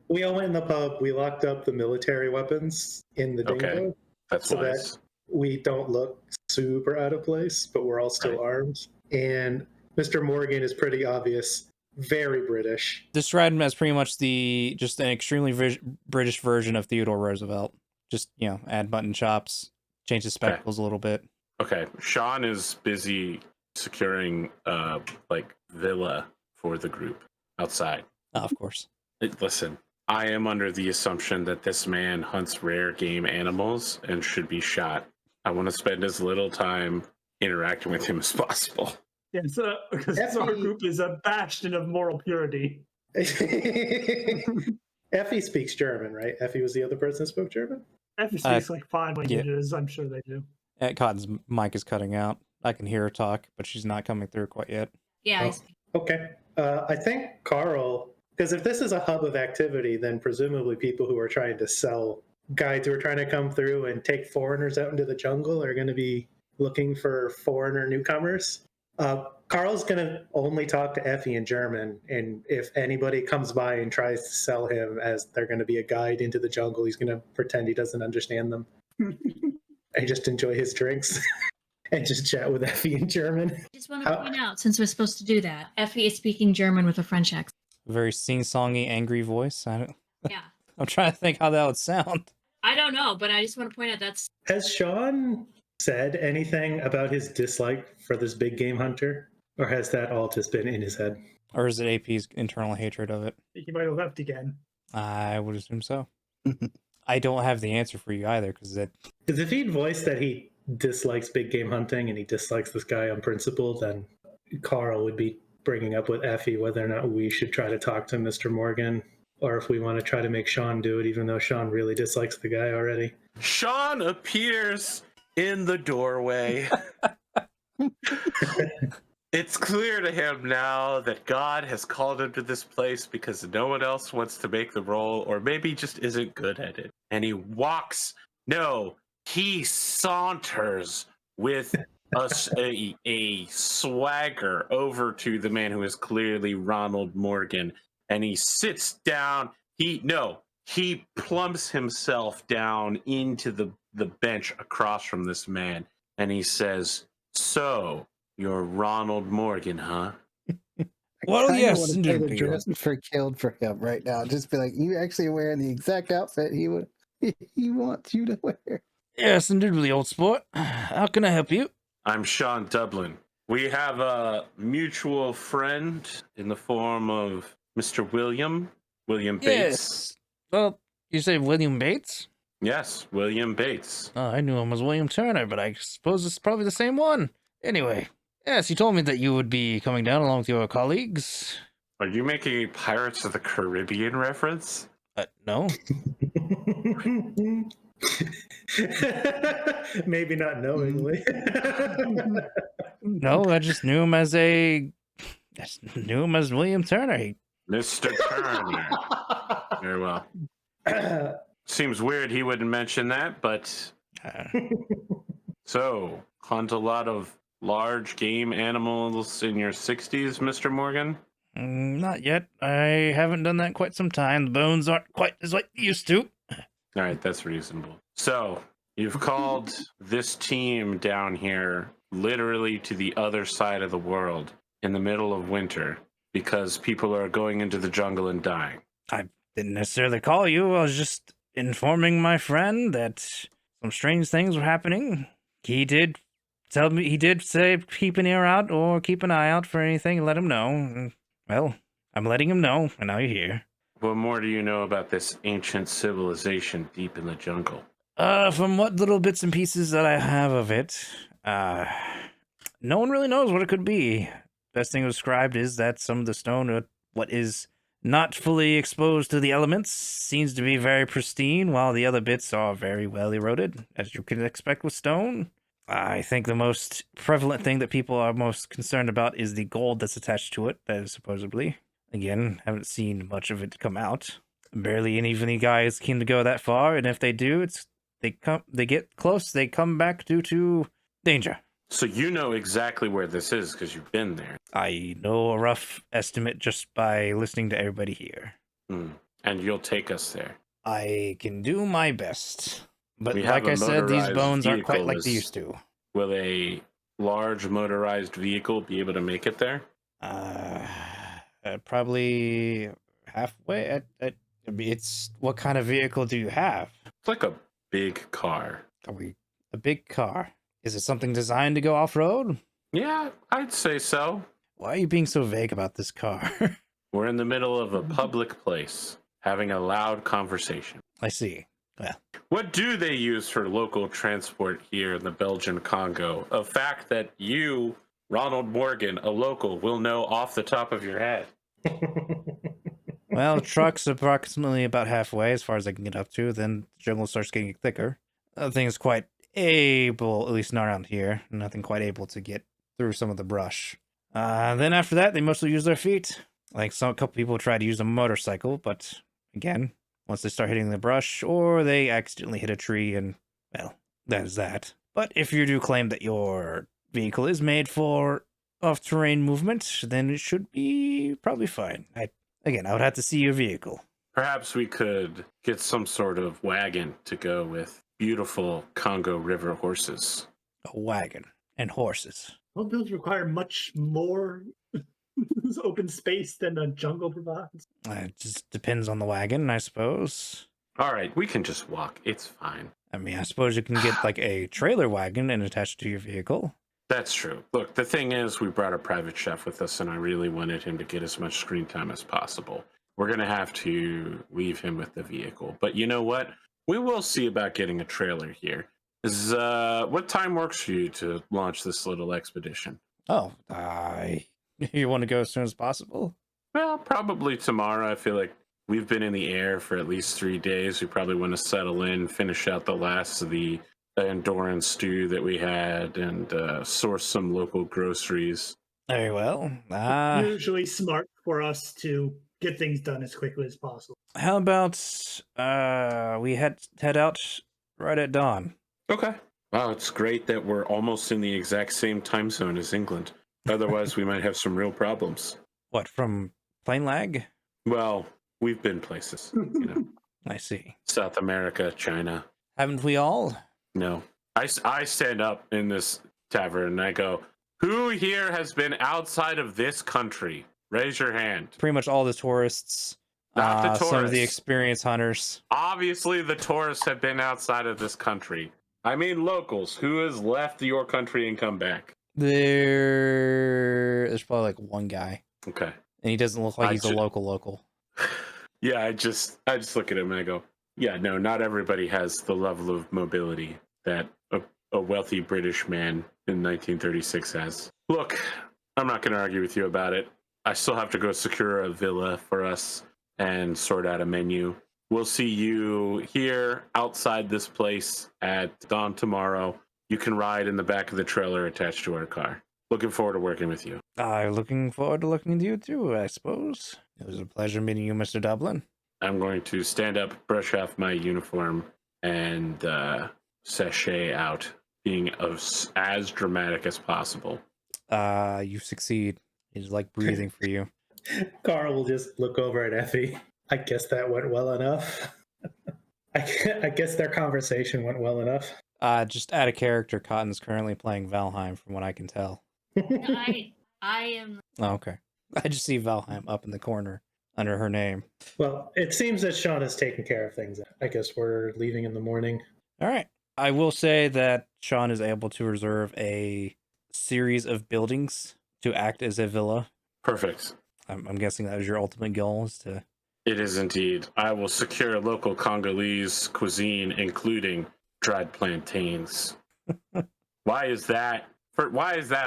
we all went in the pub. We locked up the military weapons in the dingo. Okay. That's so wise. that we don't look super out of place, but we're all still armed. And Mr. Morgan is pretty obvious, very British. Describe him as pretty much just an extremely British version of Theodore Roosevelt. Just, add mutton chops, change the spectacles a little bit. Okay. Sean is busy securing villa for the group outside. Of course. Listen, I am under the assumption that this man hunts rare game animals and should be shot. I want to spend as little time interacting with him as possible. Yeah, so because our group is a bastion of moral purity. Effie speaks German, right? Effie was the other person who spoke German? Effie speaks like 5 languages. I'm sure they do. Cotton's mic is cutting out. I can hear her talk, but she's not coming through quite yet. Yeah. Okay. I think Carl, because if this is a hub of activity, then presumably people who are trying to sell guides who are trying to come through and take foreigners out into the jungle are going to be looking for foreigner newcomers. Carl's going to only talk to Effie in German, and if anybody comes by and tries to sell him as they're going to be a guide into the jungle, he's going to pretend he doesn't understand them and just enjoy his drinks and just chat with Effie in German. I just want to point out, since we're supposed to do that, Effie is speaking German with a French accent. Very sing-songy, angry voice. Yeah. I'm trying to think how that would sound. I don't know, but I just want to point out Has Sean said anything about his dislike for this big game hunter? Or has that all just been in his head? Or is it AP's internal hatred of it? He might have left again. I would assume so. I don't have the answer for you either, because if he'd voiced that he dislikes big game hunting and he dislikes this guy on principle, then Carl would be bringing up with Effie whether or not we should try to talk to Mr. Morgan, or if we want to try to make Sean do it, even though Sean really dislikes the guy already. Sean appears in the doorway. It's clear to him now that God has called him to this place because no one else wants to make the role, or maybe just isn't good at it. And he he saunters with a swagger over to the man who is clearly Ronald Morgan, and he sits down. He plumps himself down into the bench across from this man, and he says, "So, you're Ronald Morgan, huh?" Well, I yes, want to indeed. play the dress for killed for him right now. Just be like, you actually are wearing the exact outfit he wants you to wear. Yes, indubitably, old sport. How can I help you? I'm Sean Dublin. We have a mutual friend in the form of Mr. William Bates. Yes. Well, you say William Bates? Yes, William Bates. Oh, I knew him as William Turner, but I suppose it's probably the same one. Anyway, yes, you told me that you would be coming down along with your colleagues. Are you making a Pirates of the Caribbean reference? No. Maybe not knowingly. No, I just knew him as William Turner. Mr. Turner. Very well. Seems weird he wouldn't mention that, but so hunt a lot of large game animals in your 60s, Mr. Morgan? Not yet. I haven't done that in quite some time. The bones aren't quite as what they used to. All right, that's reasonable. So you've called this team down here literally to the other side of the world in the middle of winter because people are going into the jungle and dying. I didn't necessarily call you. I was just informing my friend that some strange things were happening. He did say keep an ear out or keep an eye out for anything and let him know. Well, I'm letting him know, and now you're here. What more do you know about this ancient civilization deep in the jungle? From what little bits and pieces that I have of it, no one really knows what it could be. Best thing described is that some of the stone, what is not fully exposed to the elements, seems to be very pristine, while the other bits are very well eroded, as you can expect with stone. I think the most prevalent thing that people are most concerned about is the gold that's attached to it, that is supposedly. Again, haven't seen much of it come out. Barely any of any guys keen to go that far, and if they do, they get close, they come back due to danger. So you know exactly where this is because you've been there. I know a rough estimate just by listening to everybody here. And you'll take us there. I can do my best. But We like have a I said, these motorized bones aren't quite vehicle like they is- used to. Will a large motorized vehicle be able to make it there? Probably halfway. It's what kind of vehicle do you have? It's like a big car. A big car? Is it something designed to go off road? Yeah, I'd say so. Why are you being so vague about this car? We're in the middle of a public place, having a loud conversation. I see. Well, What do they use for local transport here in the Belgian Congo? A fact that you, Ronald Morgan, a local, will know off the top of your head. well, truck's approximately about halfway as far as I can get up to. Then the jungle starts getting thicker. Nothing is quite able, at least not around here, nothing quite able to get through some of the brush. Then after that, they mostly use their feet. Like a couple people try to use a motorcycle, but again, once they start hitting the brush, or they accidentally hit a tree, and well, that is that. But if you do claim that your vehicle is made for off-terrain movement, then it should be probably fine. I would have to see your vehicle. Perhaps we could get some sort of wagon to go with beautiful Congo River horses. A wagon and horses. Well, those require much more open space than a jungle provides. It just depends on the wagon, I suppose. All right, we can just walk. It's fine. I mean, I suppose you can get like a trailer wagon and attach it to your vehicle. That's true. Look, the thing is, we brought a private chef with us, and I really wanted him to get as much screen time as possible. We're going to have to leave him with the vehicle. But you know what? We will see about getting a trailer here. What time works for you to launch this little expedition? Oh, you want to go as soon as possible? Well, probably tomorrow. I feel like we've been in the air for at least 3 days. We probably want to settle in, finish out the last of the Andorran stew that we had, and source some local groceries. Very well. Usually smart for us to get things done as quickly as possible. How about we head out right at dawn? Okay. Wow, it's great that we're almost in the exact same time zone as England. Otherwise, we might have some real problems. What, from plane lag? Well, we've been places, you know, I see. South America, China. Haven't we all? No. I stand up in this tavern and I go, who here has been outside of this country? Raise your hand. Pretty much all the tourists. Not the Some of the tourists. experienced hunters. Obviously, the tourists have been outside of this country. I mean, locals. Who has left your country and come back? There's probably like one guy, Okay. and he doesn't look like he's a local. Yeah, I just look at him and I go, yeah, no, not everybody has the level of mobility that a wealthy British man in 1936 has. Look, I'm not going to argue with you about it. I still have to go secure a villa for us and sort out a menu. We'll see you here outside this place at dawn tomorrow. You can ride in the back of the trailer attached to our car. Looking forward to working with you. Looking forward to looking at you too, I suppose. It was a pleasure meeting you, Mr. Dublin. I'm going to stand up, brush off my uniform, and sashay out, being as dramatic as possible. You succeed. It's like breathing for you. Carl will just look over at Effie. I guess that went well enough. I guess their conversation went well enough. Just out of character, Cotton's currently playing Valheim from what I can tell. I am. Oh, okay. I just see Valheim up in the corner under her name. Well, it seems that Sean has taken care of things. I guess we're leaving in the morning. All right. I will say that Sean is able to reserve a series of buildings to act as a villa. Perfect. I'm guessing that was your ultimate goal, is to... It is indeed. I will secure local Congolese cuisine, including dried plantains. Why is that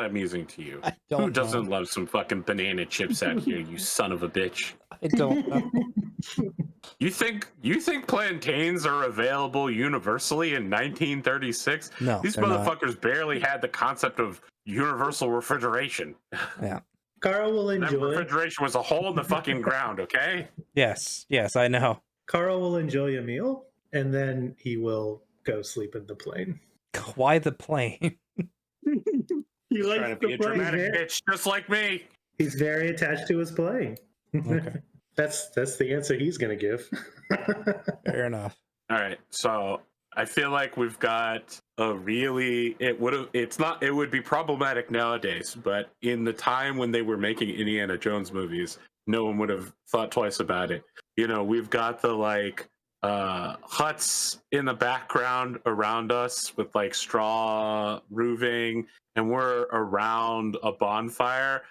amusing to you? I don't Who doesn't know. love some fucking banana chips out here, you son of a bitch? I don't know. You think plantains are available universally in 1936? No, These they're not. motherfuckers barely had the concept of universal refrigeration. Yeah. Carl will That enjoy. refrigeration was a hole in the fucking ground, okay? Yes, I know. Carl will enjoy a meal, and then he will go sleep in the plane. Why the plane? He likes Trying to be the a plane. dramatic bitch just like me. He's very attached to his plane. Okay. That's the answer he's going to give. Fair enough. All right, so I feel like we've got a really it would be problematic nowadays, but in the time when they were making Indiana Jones movies, no one would have thought twice about it. You know, we've got the like huts in the background around us with like straw roofing, and we're around a bonfire.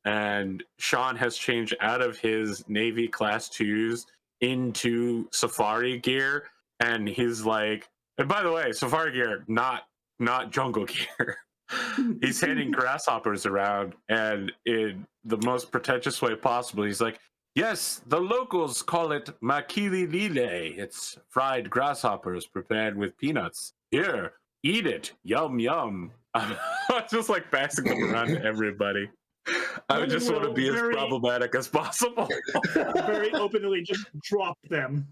And Sean has changed out of his Navy Class 2s into safari gear, and he's like, and by the way, safari gear, not jungle gear. He's handing grasshoppers around, and in the most pretentious way possible, he's like, yes, the locals call it makili lile. It's fried grasshoppers prepared with peanuts. Here, eat it. Yum, yum. I'm just like passing them around to everybody. I just want to be as problematic as possible. Very openly just drop them.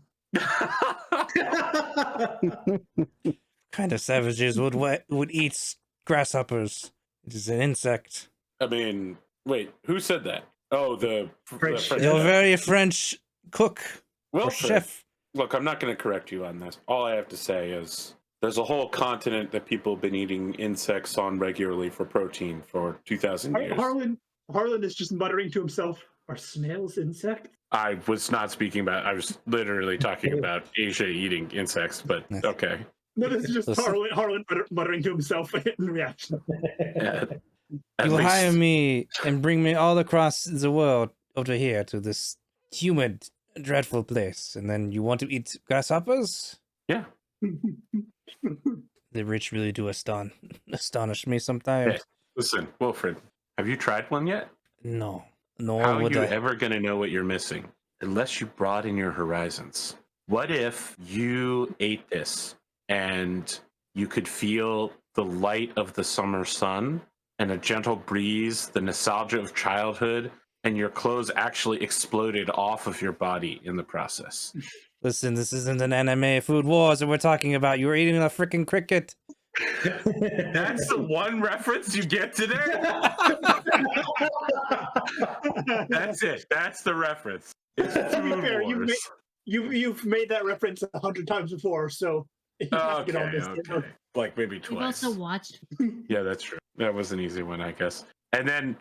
Kind of savages would eat grasshoppers. It is an insect. I mean, wait, who said that? Oh, the French. You're very French cook or Wilfred. chef. Look, I'm not going to correct you on this. All I have to say is there's a whole continent that people have been eating insects on regularly for protein for 2,000 years. Harlen is just muttering to himself, are snails insects? I was not speaking about, I was literally talking about Asia eating insects, but Yes. okay. No, this is just Listen. Harlen muttering to himself in reaction. At You least- hire me and bring me all across the world over here to this humid, dreadful place, and then you want to eat grasshoppers? Yeah. The rich really do astonish me sometimes. Hey. Listen, Wilfred, have you tried one yet? No, nor How are would you I. ever going to know what you're missing unless you broaden your horizons? What if you ate this and you could feel the light of the summer sun and a gentle breeze, the nostalgia of childhood, and your clothes actually exploded off of your body in the process. Listen, this isn't an anime Food Wars that we're talking about. You were eating a freaking cricket. That's the one reference you get today? That's it. That's the reference. It's To be Food fair, Wars. you've made that reference 100 times before, so you have to get on this. Okay. Like maybe We've twice. also watched. Yeah, that's true. That was an easy one, I guess. And then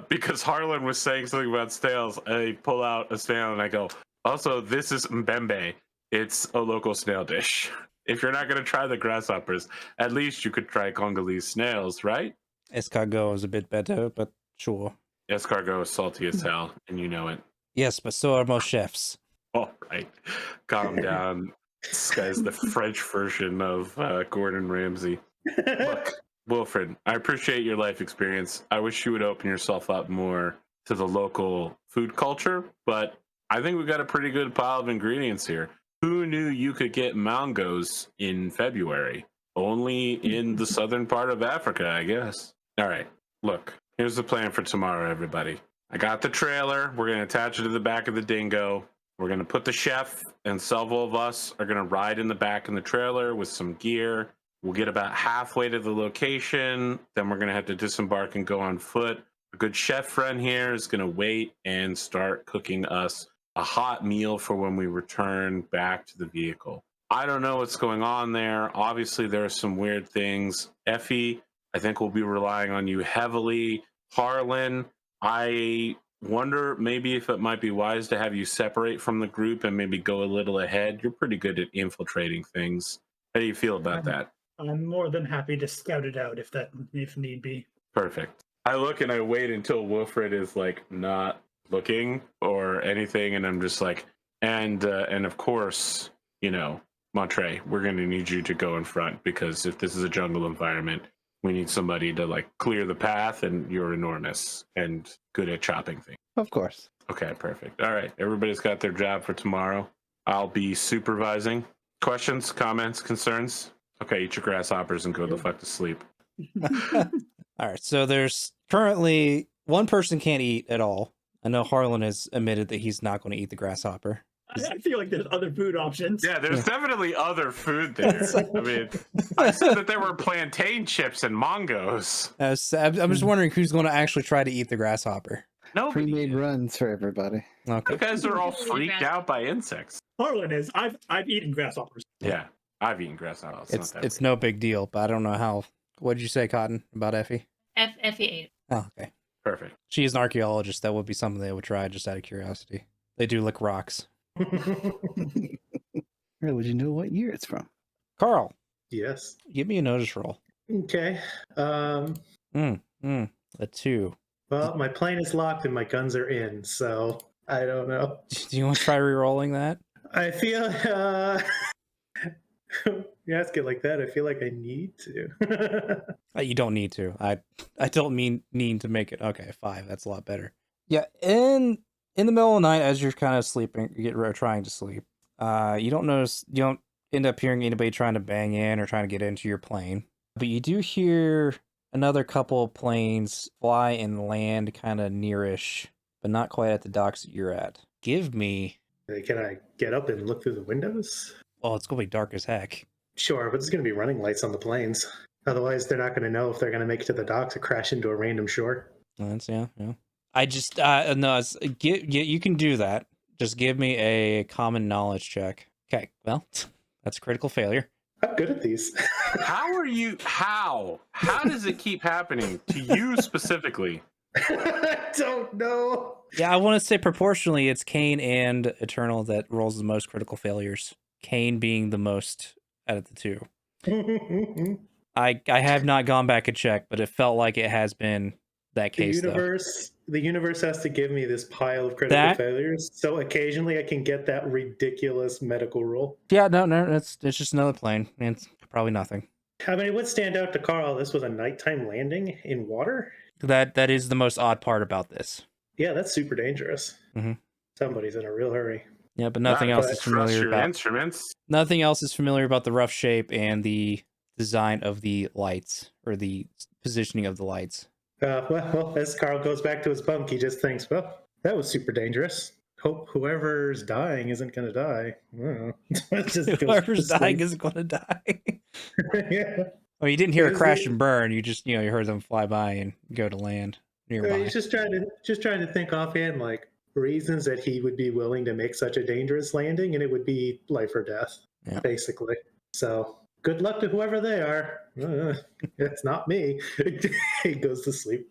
because Harlen was saying something about snails, I pull out a snail and I go, also, this is mbembe. It's a local snail dish. If you're not going to try the grasshoppers, at least you could try Congolese snails, right? Escargot is a bit better, but sure. Escargot is salty as hell, and you know it. Yes, but so are most chefs. All right. Calm down. This guy's the French version of Gordon Ramsay. Look, Wilfred, I appreciate your life experience. I wish you would open yourself up more to the local food culture, but I think we got a pretty good pile of ingredients here. Who knew you could get mangoes in February? Only in the southern part of Africa, I guess. All right, look, here's the plan for tomorrow, everybody. I got the trailer. We're going to attach it to the back of the dingo. We're going to put the chef and several of us are going to ride in the back in the trailer with some gear. We'll get about halfway to the location. Then we're going to have to disembark and go on foot. A good chef friend here is going to wait and start cooking us a hot meal for when we return back to the vehicle. I don't know what's going on there. Obviously, there are some weird things. Effie, I think we'll be relying on you heavily. Harlen, I wonder maybe if it might be wise to have you separate from the group and maybe go a little ahead. You're pretty good at infiltrating things. How do you feel about that? I'm more than happy to scout it out if need be. Perfect. I look and I wait until Wilfred is like not looking or anything, and I'm just like, and of course, you know, Montre, we're going to need you to go in front because if this is a jungle environment, we need somebody to like clear the path, and you're enormous and good at chopping things. Of course. Okay, perfect. All right, everybody's got their job for tomorrow. I'll be supervising. Questions, comments, concerns? Okay, eat your grasshoppers and go the fuck to sleep. All right, so there's currently one person can't eat at all. I know Harlan has admitted that he's not going to eat the grasshopper. I feel like there's other food options. Yeah, there's definitely other food there. I mean, I said that there were plantain chips and mangos. I'm just wondering who's going to actually try to eat the grasshopper. Nobody. Pre-made runs for everybody. Okay. You guys are all freaked out by insects. Harlan is. I've eaten grasshoppers. Yeah, I've eaten grasshoppers. It's no big deal, but I don't know how. What did you say, Cotton, about Effie? Effie ate. Oh, okay. Perfect. She is an archaeologist. That would be something they would try just out of curiosity. They do lick rocks. Really, would you know what year it's from? Carl, Yes. give me a notice roll. Okay. A 2. Well, my plane is locked and my guns are in, so I don't know. Do you want to try re-rolling that? I feel you ask it like that. I feel like I need to. You don't need to. I don't need to make it. Okay, 5. That's a lot better. Yeah, in the middle of the night, as you're kind of sleeping, trying to sleep, you don't end up hearing anybody trying to bang in or trying to get into your plane, but you do hear another couple of planes fly and land kind of nearish, but not quite at the docks that you're at. Give me. Can I get up and look through the windows? Oh, it's gonna be dark as heck. Sure, but there's going to be running lights on the planes. Otherwise, they're not going to know if they're going to make it to the docks or crash into a random shore. That's yeah. I just no. You can do that. Just give me a common knowledge check. Okay. Well, that's a critical failure. I'm good at these. How are you? How does it keep happening to you specifically? I don't know. Yeah, I want to say proportionally, it's Kain and Eternal that rolls the most critical failures. Kain being the most out of the two. I have not gone back and checked, but it felt like it has been that case. The universe has to give me this pile of critical failures, so occasionally I can get that ridiculous medical roll. Yeah, no, it's just another plane. It's probably nothing. I mean, it would stand out to Carl. This was a nighttime landing in water. That is the most odd part about this. Yeah, that's super dangerous. Mm-hmm. Somebody's in a real hurry. Yeah, but nothing else is familiar about instruments. Nothing else is familiar about the rough shape and the design of the lights or the positioning of the lights. Well, as Carl goes back to his bunk, he just thinks, well, that was super dangerous. Hope whoever's dying isn't going to die. I don't know. Just goes Whoever's to dying sleep. isn't going to die. Yeah. Well, you didn't hear a Is crash it- and burn. You just, you heard them fly by and go to land nearby. He's just trying to think offhand, like reasons that he would be willing to make such a dangerous landing, and it would be life or death, Yeah. basically. So good luck to whoever they are. It's not me. He goes to sleep.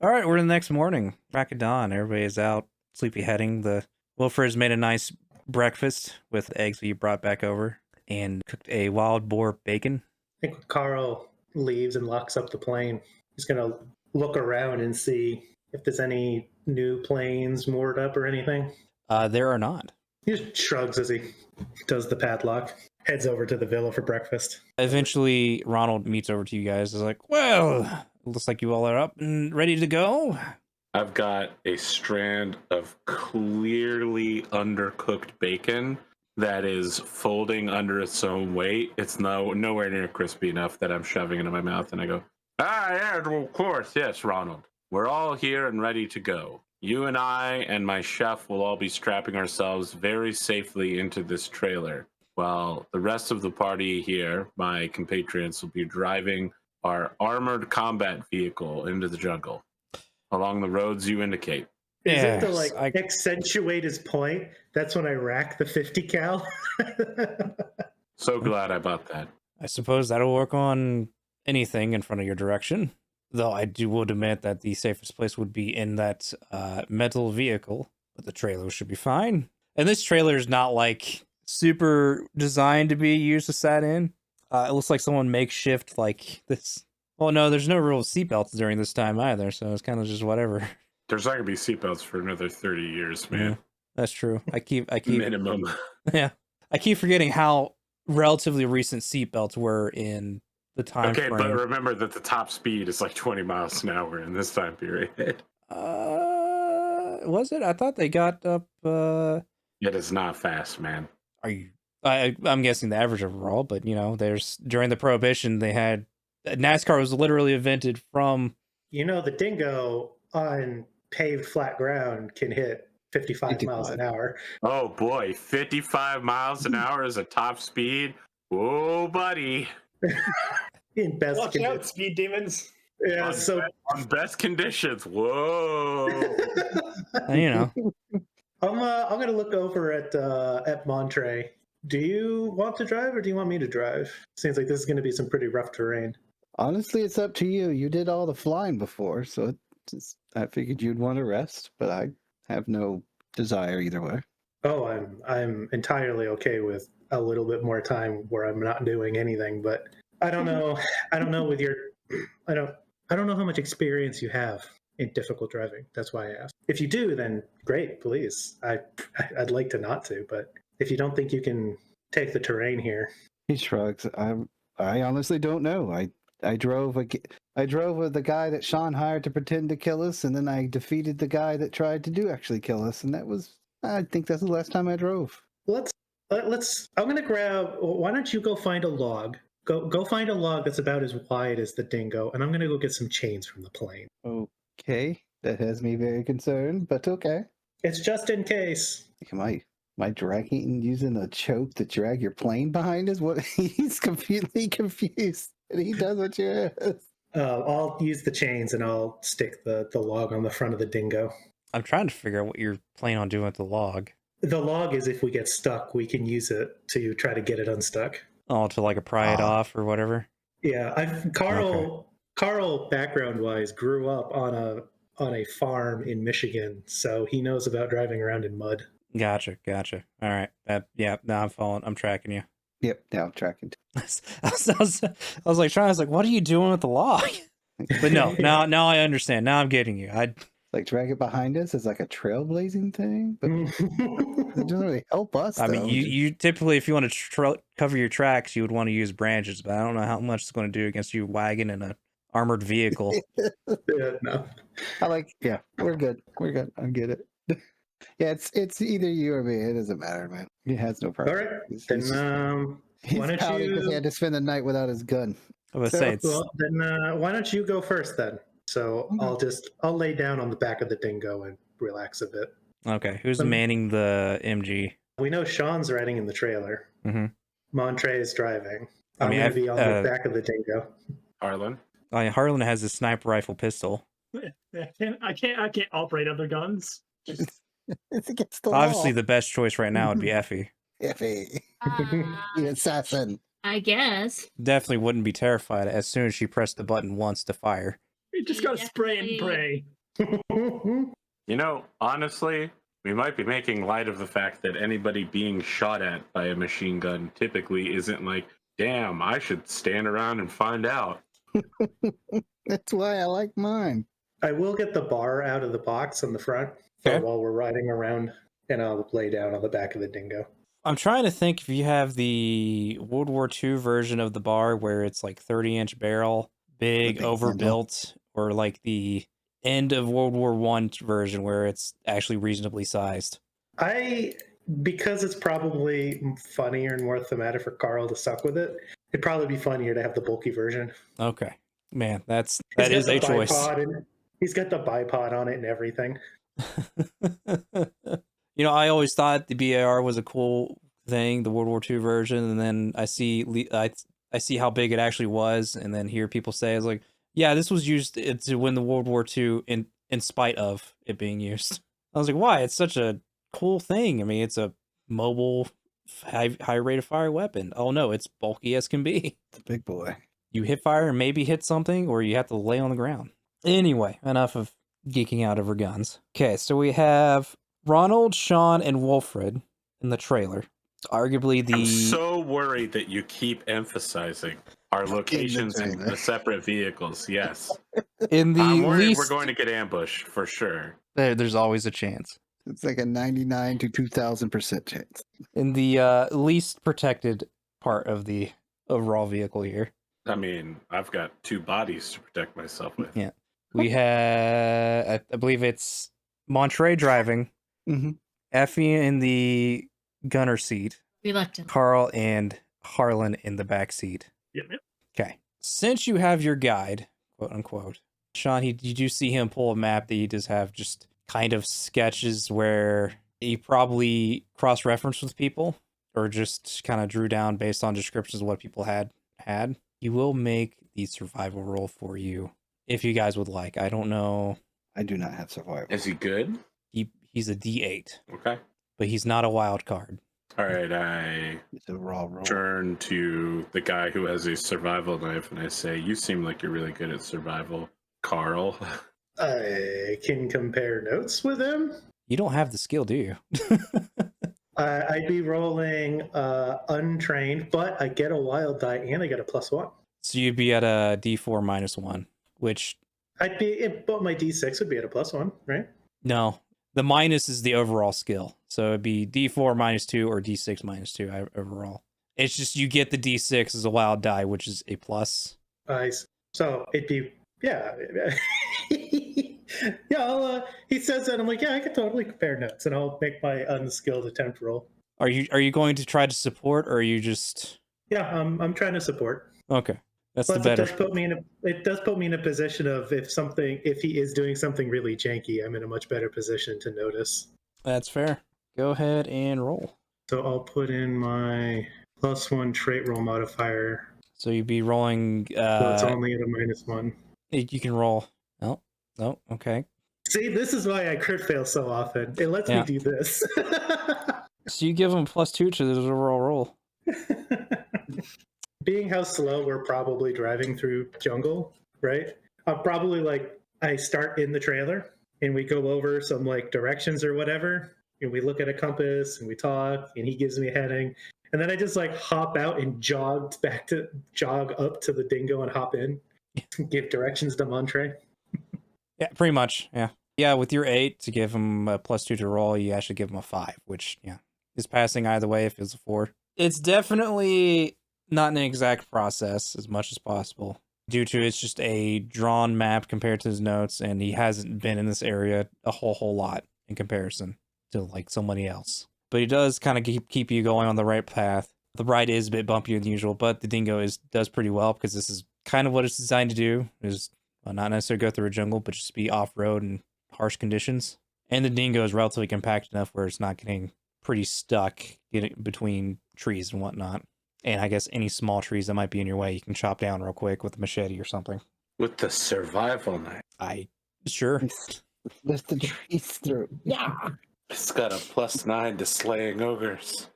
All right, we're the next morning. Crack of dawn. Everybody's out, sleepy heading. The Wilfred's made a nice breakfast with eggs that you brought back over and cooked a wild boar bacon. I think Carl leaves and locks up the plane. He's gonna look around and see if there's any new planes moored up or anything. There are not. He just shrugs as he does the padlock. Heads over to the villa for breakfast. Eventually, Ronald meets over to you guys. Is like, well, it looks like you all are up and ready to go. I've got a strand of clearly undercooked bacon that is folding under its own weight. It's nowhere near crispy enough that I'm shoving it in my mouth, and I go, yeah, well, of course, yes, Ronald. We're all here and ready to go. You and I and my chef will all be strapping ourselves very safely into this trailer, while the rest of the party here, my compatriots, will be driving our armored combat vehicle into the jungle along the roads you indicate. Is it to Yes, like accentuate his point? That's when I rack the 50 cal. So glad I bought that. I suppose that'll work on anything in front of your direction. Though I would admit that the safest place would be in that metal vehicle, but the trailer should be fine. And this trailer is not like super designed to be used to sat in. It looks like someone makeshift like this. Well, no, there's no real seatbelts during this time either, so it's kind of just whatever. There's not gonna be seatbelts for another 30 years, man. Yeah, that's true. I keep Minimum. yeah. I keep forgetting how relatively recent seatbelts were in the time Okay, frame. but remember that the top speed is like 20 miles an hour in this time period. Was it? I thought they got up. It is not fast, man. Are you? I'm guessing the average overall, but there's during the Prohibition they had NASCAR was literally invented from. The dingo on paved flat ground can hit 55 miles an hour. Oh boy, 55 miles an hour is a top speed. Whoa, buddy. In best Watch conditions. out, speed demons. Yeah, on, so on best conditions. Whoa. And, I'm gonna look over at Montre. Do you want to drive or do you want me to drive? Seems like this is gonna be some pretty rough terrain. Honestly, it's up to you. You did all the flying before, so I figured you'd want to rest, but I have no desire either way. Oh, I'm entirely okay with a little bit more time where I'm not doing anything, but I don't know. I don't know with your I don't know how much experience you have in difficult driving. That's why I asked. If you do, then great, please. I'd like to not to, but if you don't think you can take the terrain here. He shrugs. I honestly don't know. I drove with the guy that Sean hired to pretend to kill us, and then I defeated the guy that tried to actually kill us, and I think that's the last time I drove. Let's I'm gonna grab. Why don't you go find a log? Go find a log that's about as wide as the dingo, and I'm gonna go get some chains from the plane. Okay, that has me very concerned, but okay. It's just in case. Am I dragging using a choke to drag your plane behind us? What? He's completely confused, and he does what you ask. I'll use the chains and I'll stick the log on the front of the dingo. I'm trying to figure out what you're planning on doing with the log. The log is if we get stuck, we can use it to try to get it unstuck. Oh, to like pry it off or whatever. Yeah, Carl, background-wise, grew up on a farm in Michigan, so he knows about driving around in mud. Gotcha. All right. Now I'm following. I'm tracking you. Yep, now I'm tracking. I was like, what are you doing with the log? But no, now I understand. Now I'm getting you. Like drag it behind us as like a trailblazing thing, but it doesn't really help us. I mean, though. you typically, if you want to cover your tracks, you would want to use branches, but I don't know how much it's going to do against you wagon in an armored vehicle. Yeah, no. Yeah, we're good. I get it. Yeah, it's either you or me. It doesn't matter, man. He has no All problem. right, He's then just- He's Why don't pouting because he you- had to spend the night without his gun. I would So- say it's Well, then why don't you go first then? So Okay. I'll lay down on the back of the dingo and relax a bit. okay. Who's Um, manning the MG? We know Sean's riding in the trailer. Mhm. Montre is driving. I I'm mean, going to be on the uh, back of the dingo. Harlan. Harlan has a sniper rifle pistol. I can't operate other guns. It's against the Obviously, law. the best choice right now would be Effie. Effie, Uh, the assassin. I guess. Definitely wouldn't be terrified as soon as she pressed the button once to fire. You just gotta spray and pray. You know, honestly, we might be making light of the fact that anybody being shot at by a machine gun typically isn't like, damn, I should stand around and find out. That's why I like mine. I will get the bar out of the box on the front Okay. while we're riding around, and I'll lay down on the back of the dingo. I'm trying to think if you have the World War II version of the bar where it's like 30-inch barrel, big, big overbuilt, or like the end of World War I version where it's actually reasonably sized. Because it's probably funnier and more thematic for Carl to suck with it, it'd probably be funnier to have the bulky version. Okay. Man, that He's is got a the choice. bipod and he's got the bipod on it and everything. You know, I always thought the BAR was a cool thing, the World War II version, and then I see how big it actually was, and then hear people say, "It's like, yeah, this was used to win the World War II in spite of it being used." I was like, "Why? It's such a cool thing. I mean, it's a mobile, high rate of fire weapon. Oh no, it's bulky as can be. It's a big boy. You hit fire and maybe hit something, or you have to lay on the ground." Anyway, enough of geeking out over guns. Okay, so we have Ronald, Sean, and Wolfred in the trailer. Arguably the I'm so worried that you keep emphasizing our locations in trailer. the separate vehicles. Yes. in the I'm worried least. we're going to get ambushed for sure. There's always a chance. It's like a 99 to 2,000% chance. In the least protected part of the overall vehicle here, I mean, I've got two bodies to protect myself with. Yeah. we have, I believe it's Montre driving, Mm-hmm. Effie in the gunner seat, Reluctant. Carl and Harlan in the back seat. Yep. Okay. Since you have your guide, quote unquote, Sean, you do see him pull a map that he does have just kind of sketches where he probably cross-referenced with people or just kind of drew down based on descriptions of what people had. He will make the survival roll for you if you guys would like. I don't know. I do not have survival. Is he good? He's a D8, Okay. but he's not a wild card. All right. I It's a raw roll. turn to the guy who has a survival knife and I say, "You seem like you're really good at survival, Carl." I can compare notes with him. You don't have the skill, do you? I'd be rolling untrained, but I get a wild die and I get a +1. So you'd be at a D4 -1, which But my D6 would be at a +1, right? no, the minus is the overall skill. So it'd be D4 -2 or D6 -2 overall. It's just you get the D6 as a wild die, which is a plus. So it'd be yeah. Yeah, he says that I'm like, yeah, I could totally compare notes, and I'll make my unskilled attempt roll. Are you going to try to support, or are you just Yeah, I'm trying to support. okay? That's Plus, the better. it does put me in a position of if he is doing something really janky, I'm in a much better position to notice. That's fair. Go ahead and roll. So I'll put in my +1 trait roll modifier. So you'd be rolling. So it's only at a -1. You can roll. No. Okay. See, this is why I crit fail so often. It lets Yeah. me do this. So you give him +2 to his overall roll. Being how slow we're probably driving through jungle, right? I'll probably I start in the trailer and we go over some directions or whatever, and we look at a compass and we talk, and he gives me a heading, and then I just hop out and jog up to the dingo and hop in, give directions to Montre. Yeah, pretty much. Yeah. Yeah, with your 8 to give him a +2 to roll, you actually give him a 5, which is passing either way if it's a 4. It's definitely not an exact process as much as possible due to it's just a drawn map compared to his notes, and he hasn't been in this area a whole lot in comparison to somebody else. But he does kind of keep you going on the right path. The ride is a bit bumpier than usual, but the dingo does pretty well because this is kind of what it's designed to do. Is not necessarily go through a jungle, but just be off road and harsh conditions. And the dingo is relatively compact enough where it's not getting pretty stuck between trees and whatnot. And I guess any small trees that might be in your way, you can chop down real quick with a machete or something. With the survival knife. Sure. Lift the trees through. Yeah. It's got a +9 to slaying ogres.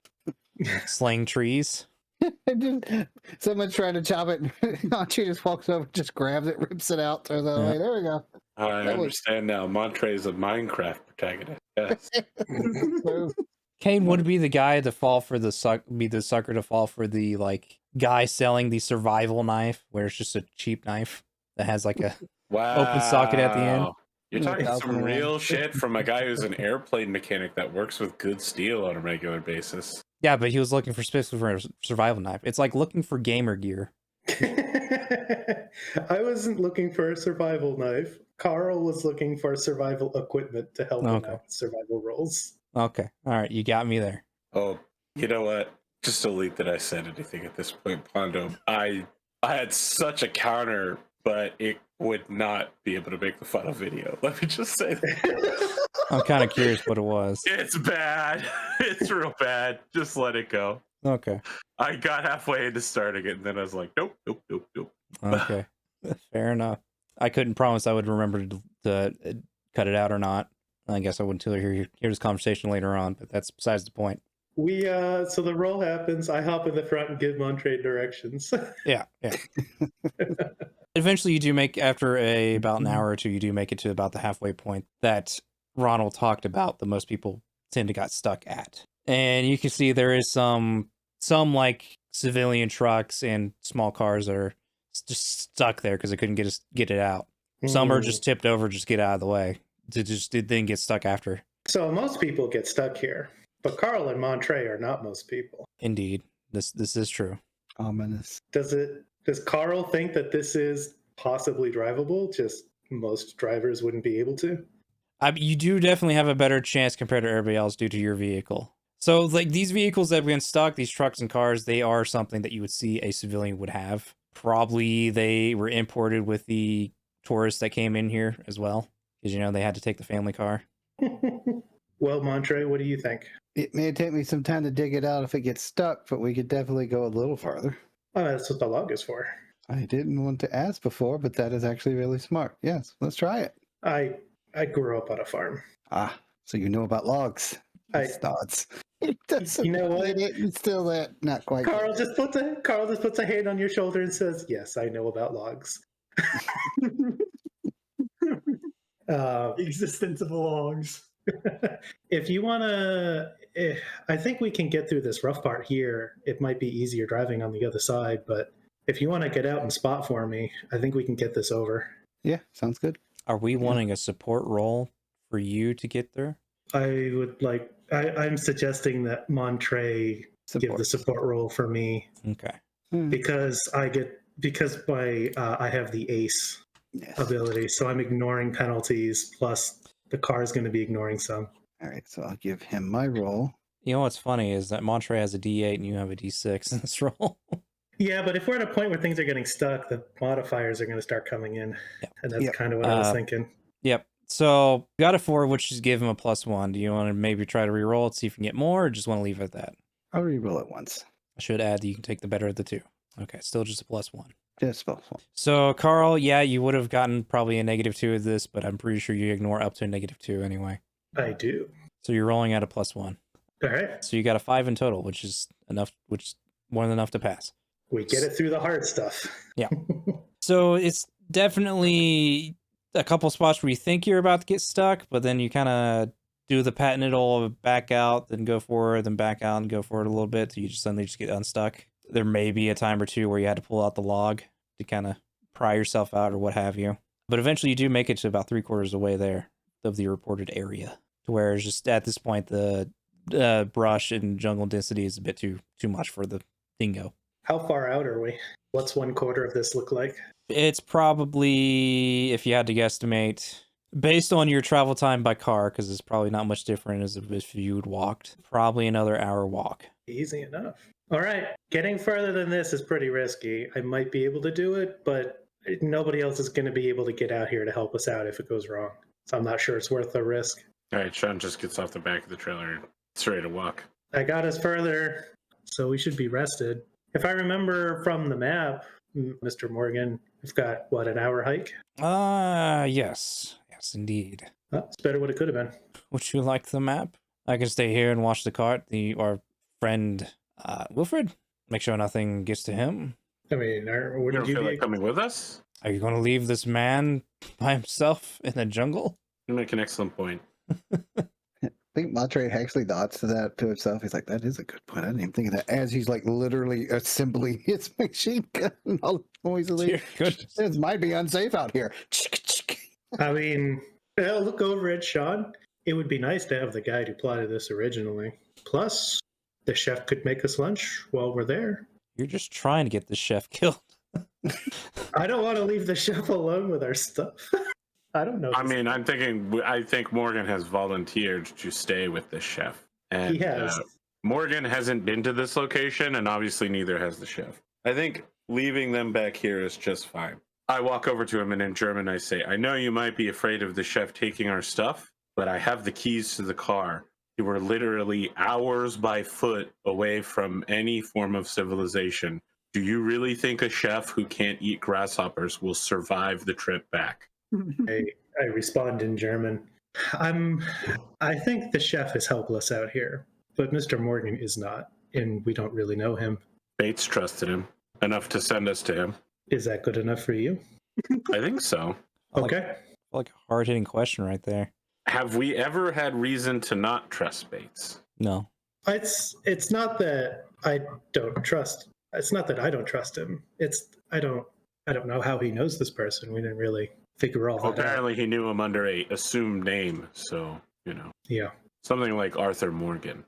Slaying trees. Someone's trying to chop it. Montre just walks over, just grabs it, rips it out, throws it away. There we go. I understand now. Montre is a Minecraft protagonist. Yes. Kain would be the guy to fall for the sucker to fall for the like guy selling the survival knife, where it's just a cheap knife that has like a open socket at the end. You're talking some real shit from a guy who's an airplane mechanic that works with good steel on a regular basis. Yeah, but he was looking for specifically for a survival knife. It's like looking for gamer gear. I wasn't looking for a survival knife. Carl was looking for survival equipment to help him out with survival rolls. Okay. All right. You got me there. Oh, you know what? Just delete that I said anything at this point, Pondo. I had such a counter, but it would not be able to make the final video. Let me just say that. I'm kind of curious what it was. It's bad. It's real bad. Just let it go. Okay. I got halfway into starting it, and then I was like, nope. Okay. Fair enough. I couldn't promise I would remember to cut it out or not. I guess I wouldn't until I hear this conversation later on, but that's besides the point. So the roll happens. I hop in the front and give Montre directions. Yeah. Eventually, you do make, after about an hour or two, you do make it to about the halfway point that Ronald talked about that most people tend to got stuck at. And you can see there is some like civilian trucks and small cars that are just stuck there because they couldn't get it out. Some are just tipped over, just get out of the way. It then get stuck after. So most people get stuck here, but Carl and Montre are not most people. Indeed, this is true. Ominous. Does Carl think that this is possibly drivable? Just most drivers wouldn't be able to. You do definitely have a better chance compared to everybody else due to your vehicle. So, like, these vehicles that have been stuck, these trucks and cars, they are something that you would see a civilian would have. Probably they were imported with the tourists that came in here as well, because they had to take the family car. Well, Montre, what do you think? It may take me some time to dig it out if it gets stuck, but we could definitely go a little farther. Oh, that's what the log is for. I didn't want to ask before, but that is actually really smart. Yes, let's try it. I grew up on a farm. Ah, so you know about logs. Nods. You know what? It's still that not quite. Carl just puts a hand on your shoulder and says, "Yes, I know about logs." Existence of logs. If you want to, I think we can get through this rough part here. It might be easier driving on the other side, but if you want to get out and spot for me, I think we can get this over. Yeah, sounds good. Are we wanting a support role for you to get there? I would like. I'm suggesting that Montre give the support role for me. Okay. Because I have the ace ability, so I'm ignoring penalties. Plus, the car is going to be ignoring some. All right, so I'll give him my roll. You know what's funny is that Montre has a D8 and you have a D6 in this roll. Yeah, but if we're at a point where things are getting stuck, the modifiers are going to start coming in, and that's kind of what I was thinking. Yep. So you got a 4, which is give him a +1. Do you want to maybe try to re-roll it, see if you can get more, or just want to leave it at that? I'll re-roll it once. I should add that you can take the better of the two. Okay, still just a +1. Just +1. So Carl, yeah, you would have gotten probably a -2 of this, but I'm pretty sure you ignore up to a -2 anyway. I do. So you're rolling at a +1. All right. So you got a 5 in total, which is enough, which is more than enough to pass. We get it through the hard stuff. Yeah. So it's definitely a couple spots where you think you're about to get stuck, but then you kind of do the patented old back out, then go forward, then back out and go forward a little bit. So you just suddenly just get unstuck. There may be a time or two where you had to pull out the log to kind of pry yourself out or what have you. But eventually you do make it to about 3/4 of the way there of the reported area, to where it's just at this point the brush and jungle density is a bit too much for the dingo. How far out are we? What's 1/4 of this look like? It's probably, if you had to guesstimate, based on your travel time by car, because it's probably not much different as if you had walked, probably another hour walk. Easy enough. All right, getting further than this is pretty risky. I might be able to do it, but nobody else is going to be able to get out here to help us out if it goes wrong. So I'm not sure it's worth the risk. All right, Sean just gets off the back of the trailer and it's ready to walk. I got us further, so we should be rested. If I remember from the map, Mr. Morgan, we've got, what, an hour hike? Yes. Yes, indeed. It's better what it could have been. Would you like the map? I can stay here and watch the cart. Our friend, Wilfred, make sure nothing gets to him. I mean, You wouldn't don't you feel be... like coming with us? Are you going to leave this man by himself in the jungle? You make an excellent point. I think Montre actually nods to that to himself. He's like, that is a good point. I didn't even think of that. As he's like literally assembling his machine gun all noisily. Dear goodness. This might be unsafe out here. I mean, I'll look over at Sean. It would be nice to have the guy who plotted this originally. Plus, the chef could make us lunch while we're there. You're just trying to get the chef killed. I don't want to leave the chef alone with our stuff. I don't know. I mean, I think Morgan has volunteered to stay with the chef. And He has. Morgan hasn't been to this location, and obviously neither has the chef. I think leaving them back here is just fine. I walk over to him, and in German I say, I know you might be afraid of the chef taking our stuff, but I have the keys to the car. You were literally hours by foot away from any form of civilization. Do you really think a chef who can't eat grasshoppers will survive the trip back? I respond in German. I think the chef is helpless out here, but Mr. Morgan is not, and we don't really know him. Bates trusted him enough to send us to him. Is that good enough for you? I think so. Okay. Like a hard-hitting question right there. Have we ever had reason to not trust Bates? No. It's not that I don't trust. It's not that I don't trust him. It's I don't know how he knows this person. We didn't really figure all that out. Apparently he knew him under a assumed name, so, Yeah. something like Arthur Morgan.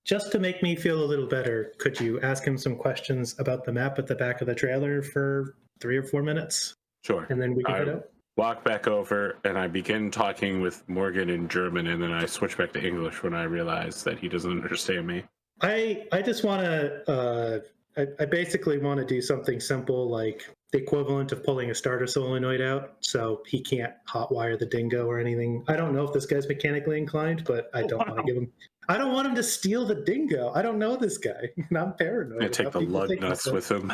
Just to make me feel a little better, could you ask him some questions about the map at the back of the trailer for 3 or 4 minutes? Sure. And then we can I head out? walk back over and I begin talking with Morgan in German, and then I switch back to English when I realize that he doesn't understand me. I just want to, I basically want to do something simple like the equivalent of pulling a starter solenoid out so he can't hotwire the dingo or anything. I don't know if this guy's mechanically inclined, but I don't want to give him... I don't want him to steal the dingo. I don't know this guy. And I'm paranoid. I take the lug nuts with him.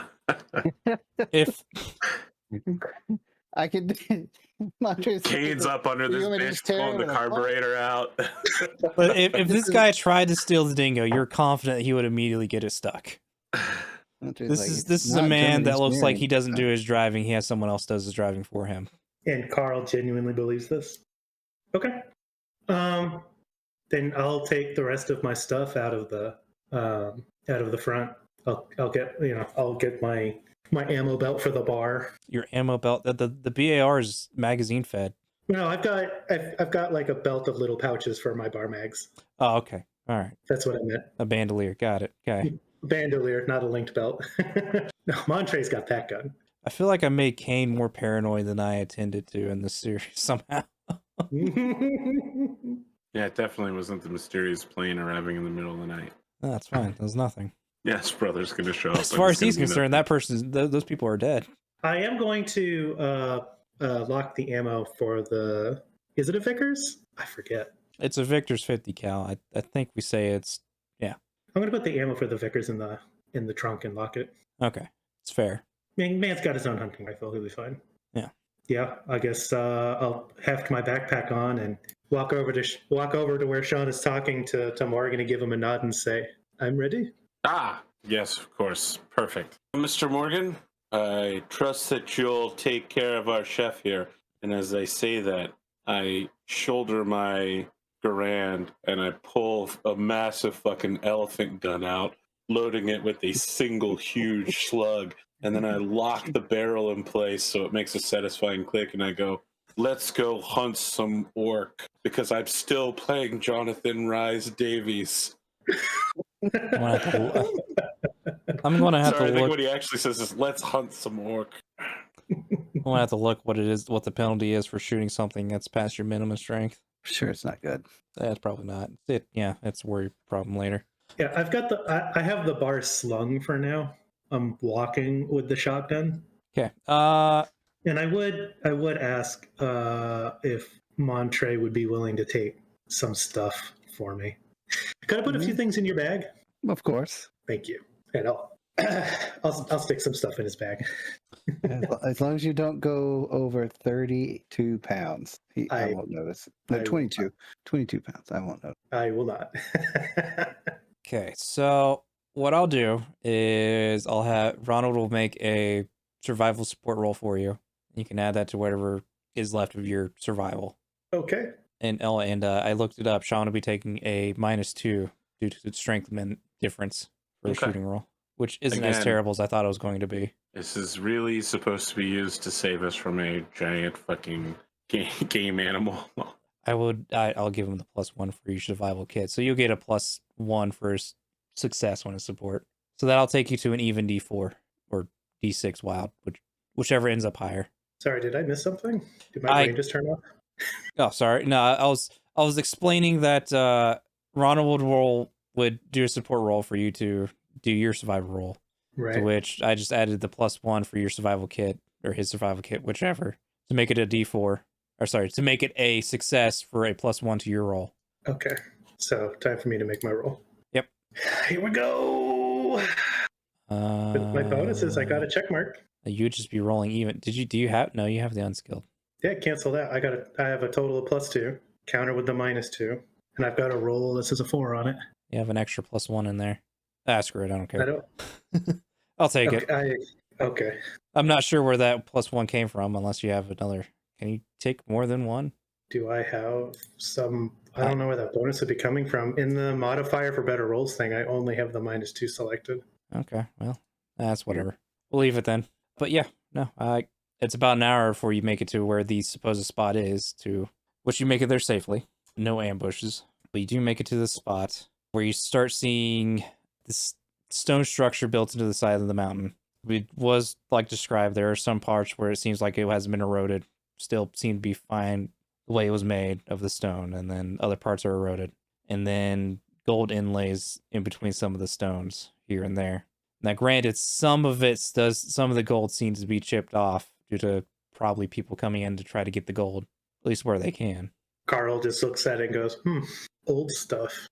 If I could. Cade's up under this bitch, pulling the carburetor out. But if this guy tried to steal the dingo, you're confident he would immediately get it stuck. This is a man that looks like he doesn't do his driving. He has someone else does his driving for him. And Carl genuinely believes this. Okay. Then I'll take the rest of my stuff out of the front. I'll get my ammo belt for the bar. Your ammo belt, the BAR is magazine fed. No, I've got like a belt of little pouches for my bar mags. Oh, okay. All right. That's what I meant. A bandolier. Got it. Okay. Bandolier, not a linked belt. No, Montre's got that gun. I feel like I made Kain more paranoid than I intended to in this series somehow. Yeah, it definitely wasn't the mysterious plane arriving in the middle of the night. No, that's fine. There's nothing. Yes, brother's going to show up. As far as he's concerned, that person, those people are dead. I am going to lock the ammo for the... Is it a Vickers? I forget. It's a Victor's 50 cal. I think we say it's... Yeah. I'm going to put the ammo for the Vickers in the trunk and lock it. Okay. It's fair. Man's got his own hunting rifle. He'll be fine. Yeah. Yeah, I guess I'll heft my backpack on and walk over to where Sean is talking to Morgan and give him a nod and say, I'm ready. Ah, yes, of course. Perfect. Mr. Morgan, I trust that you'll take care of our chef here. And as I say that, I shoulder my Garand and I pull a massive fucking elephant gun out, loading it with a single huge slug. And then I lock the barrel in place so it makes a satisfying click. And I go, let's go hunt some orc, because I'm still playing Jonathan Rhys Davies. I'm going to have Sorry, to I think look. what he actually says is, let's hunt some orc. I'm going to have to look what it is, what the penalty is for shooting something that's past your minimum strength. Sure, it's not good. That's probably not. Yeah, it's a worry problem later. Yeah, I've got I have the bar slung for now. I'm walking with the shotgun. Okay. And I would ask if Montre would be willing to take some stuff for me. Could I put a few things in your bag? Of course. Thank you. And I'll stick some stuff in his bag. As long as you don't go over 32 pounds, I won't notice. No, 22. 22 pounds. I won't notice. I will not. Okay, so what I'll do is I'll have Ronald will make a survival support roll for you. You can add that to whatever is left of your survival. Okay. And I looked it up. Sean will be taking a -2 due to the strength difference for the shooting roll, which isn't as terrible as I thought it was going to be. This is really supposed to be used to save us from a giant fucking game animal. I'll give him the +1 for your survival kit. So you'll get a +1 for success when it's support. So that'll take you to an even D4 or D6 wild, whichever ends up higher. Sorry, did I miss something? Did my brain just turn off? Oh, sorry. No, I was explaining that Ronald would do a support roll for you to do your survival roll. Right. To which I just added the +1 for your survival kit or his survival kit, whichever, to make it a D4. Or sorry, to make it a success for a +1 to your roll. Okay. So time for me to make my roll. Yep. Here we go. My bonus is I got a check mark. You'd just be rolling even. Do you have? No, you have the unskilled. Yeah, cancel that. I have a total of +2. Counter with the -2. And I've got a roll that says a 4 on it. You have an extra +1 in there. Ah, screw it. I don't care. I don't. I'll take it. Okay. I'm not sure where that +1 came from unless you have another. Can you take more than one? Do I have some? I don't know where that bonus would be coming from. In the modifier for better rolls thing, I only have the -2 selected. Okay, well, that's whatever. We'll leave it then. But yeah, no, it's about an hour before you make it to where the supposed spot is, to which you make it there safely. No ambushes. But you do make it to the spot where you start seeing this stone structure built into the side of the mountain. It was like described. There are some parts where it seems like it hasn't been eroded. Still seem to be fine the way it was made of the stone, and then other parts are eroded. And then gold inlays in between some of the stones here and there. Now, granted, some of the gold seems to be chipped off due to probably people coming in to try to get the gold, at least where they can. Carl just looks at it and goes, old stuff.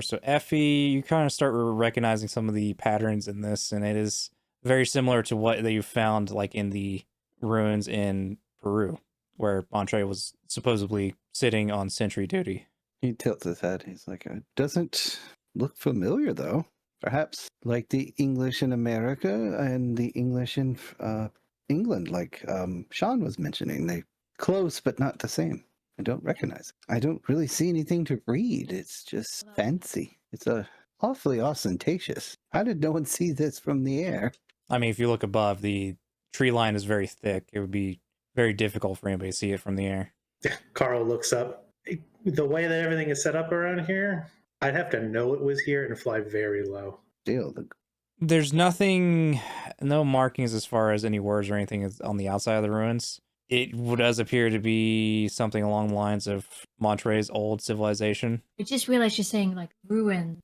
So Effie, you kind of start recognizing some of the patterns in this, and it is very similar to what you found like in the ruins in Peru, where Montre was supposedly sitting on sentry duty. He tilts his head. He's like, it doesn't look familiar, though. Perhaps like the English in America and the English in England, like Sean was mentioning. They close, but not the same. I don't recognize it. I don't really see anything to read. It's just fancy. It's awfully ostentatious. How did no one see this from the air? I mean, if you look above, the tree line is very thick. It would be very difficult for anybody to see it from the air. Carl looks up. The way that everything is set up around here, I'd have to know it was here and fly very low. There's no markings as far as any words or anything on the outside of the ruins. It does appear to be something along the lines of Montre's old civilization. I just realized you're saying like ruin.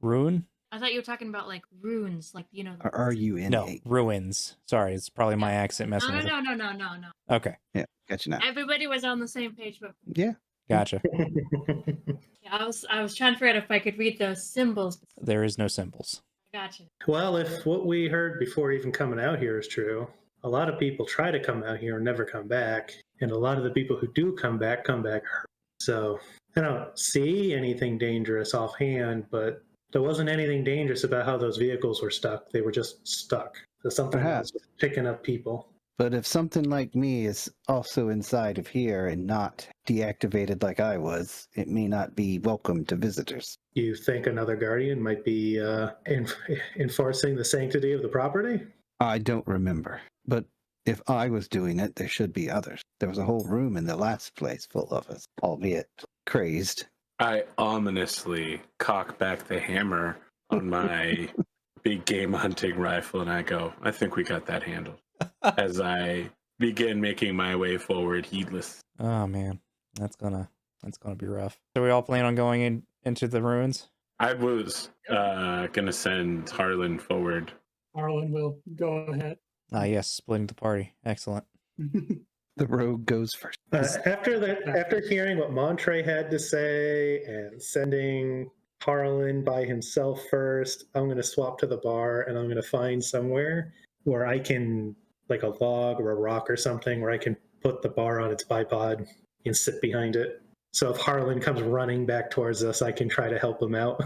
Ruin? I thought you were talking about like runes, like R-U-N-A. No, ruins. Sorry, it's probably my accent messing with it. No. Okay. Yeah, gotcha now. Everybody was on the same page, but Yeah. Gotcha. yeah, I was trying to figure out if I could read those symbols. There is no symbols. Gotcha. Well, if what we heard before even coming out here is true, a lot of people try to come out here and never come back. And a lot of the people who do come back hurt. So I don't see anything dangerous offhand, but there wasn't anything dangerous about how those vehicles were stuck. They were just stuck. So something was picking up people. But if something like me is also inside of here and not deactivated like I was, it may not be welcome to visitors. You think another guardian might be enforcing the sanctity of the property? I don't remember. But if I was doing it, there should be others. There was a whole room in the last place full of us, albeit crazed. I ominously cock back the hammer on my big game hunting rifle and I go, I think we got that handled. As I begin making my way forward, heedless. Oh man, that's gonna be rough. So we all plan on going into the ruins? I was gonna send Harlan forward. Harlen will go ahead. Ah, yes, splitting the party. Excellent. The rogue goes first. After hearing what Montre had to say and sending Harlan by himself first, I'm going to swap to the bar and I'm going to find somewhere where I can, like a log or a rock or something, where I can put the bar on its bipod and sit behind it. So if Harlan comes running back towards us, I can try to help him out.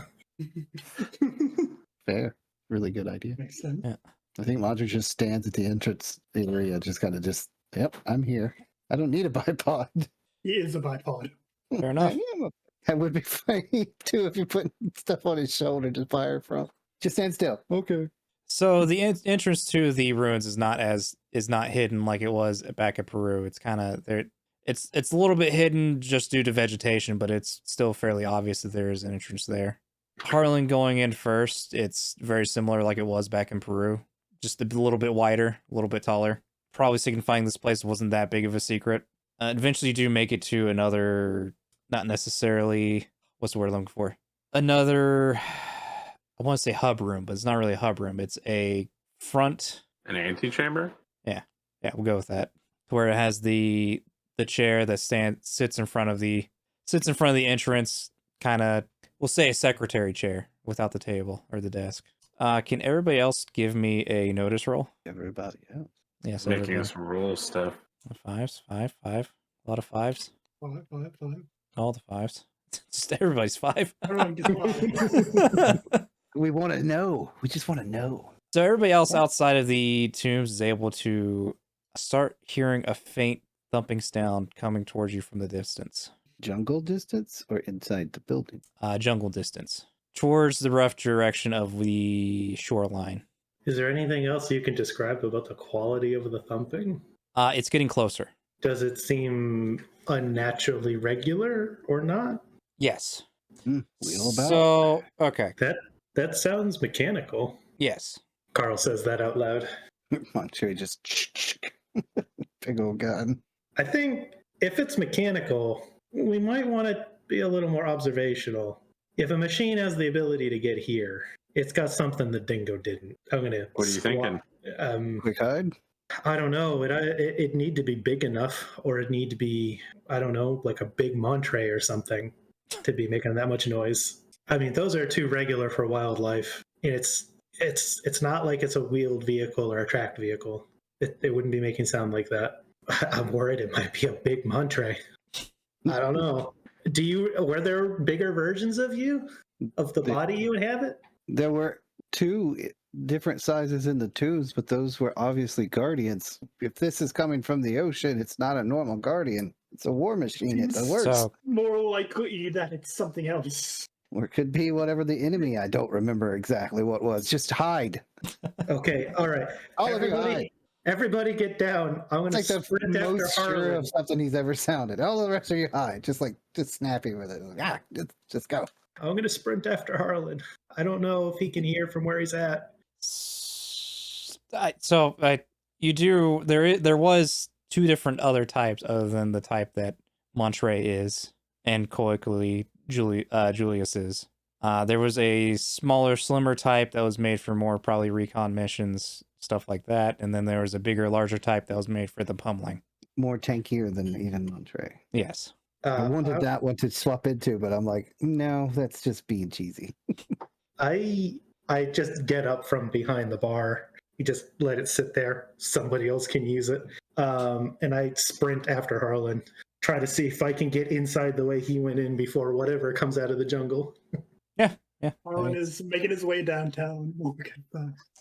Fair. Really good idea. Makes sense. Yeah. I think Montre just stands at the entrance area, yep, I'm here. I don't need a bipod. He is a bipod. Fair enough. That would be funny too if you put stuff on his shoulder to fire from. Just stand still. Okay. So the entrance to the ruins is not hidden like it was back in Peru. It's kind of there. It's a little bit hidden just due to vegetation, but it's still fairly obvious that there is an entrance there. Harlan going in first. It's very similar like it was back in Peru, just a little bit wider, a little bit taller. Probably signifying this place wasn't that big of a secret. Eventually, you do make it to another, not necessarily, what's the word I'm looking for? Another, I want to say hub room, but it's not really a hub room. It's a front. An antechamber? Yeah, we'll go with that. Where it has the chair that sits in front of the entrance, kind of, we'll say a secretary chair without the table or the desk. Can everybody else give me a notice roll? Everybody else. Yes, Making everybody. us roll stuff. Five. A lot of fives. Five. All the fives. Just everybody's five. Everyone gets one. We want to know. We just want to know. So everybody else outside of the tombs is able to start hearing a faint thumping sound coming towards you from the distance. Jungle distance or inside the building? Jungle distance. Towards the rough direction of the shoreline. Is there anything else you can describe about the quality of the thumping? It's getting closer. Does it seem unnaturally regular or not? Yes. Wheel about. So, okay. That sounds mechanical. Yes. Carl says that out loud. Montre just big old gun. I think if it's mechanical, we might want to be a little more observational. If a machine has the ability to get here, it's got something the dingo didn't. I'm gonna. What are you thinking? Quick hide? I don't know. It need to be big enough, or it need to be, I don't know, like a big Montre or something to be making that much noise. I mean, those are too regular for wildlife. And it's not like it's a wheeled vehicle or a tracked vehicle. It wouldn't be making sound like that. I'm worried it might be a big Montre. I don't know. Were there bigger versions of you? Of the body you inhabit? There were two different sizes in the tubes, but those were obviously guardians. If this is coming from the ocean, it's not a normal guardian. It's a war machine at the worst. So, More likely that it's something else. Or it could be whatever the enemy, I don't remember exactly what was. Just hide. Okay, all right. All of you hide. Everybody get down. I'm going It's to like the sprint after most sure Harlan. of something he's ever sounded. All the rest of you hide. Just snappy with it. Like, just go. I'm going to sprint after Harlan. I don't know if he can hear from where he's at. there was two different other types other than the type that Montre is and colloquially Julius is. There was a smaller, slimmer type that was made for more probably recon missions, stuff like that, and then there was a bigger, larger type that was made for the pummeling. More tankier than even Montre. Yes. I wanted that one to swap into, but I'm like, no, that's just being cheesy. I just get up from behind the bar. You just let it sit there. Somebody else can use it. And I sprint after Harlan. Try to see if I can get inside the way he went in before whatever comes out of the jungle. Yeah. Harlan is making his way downtown.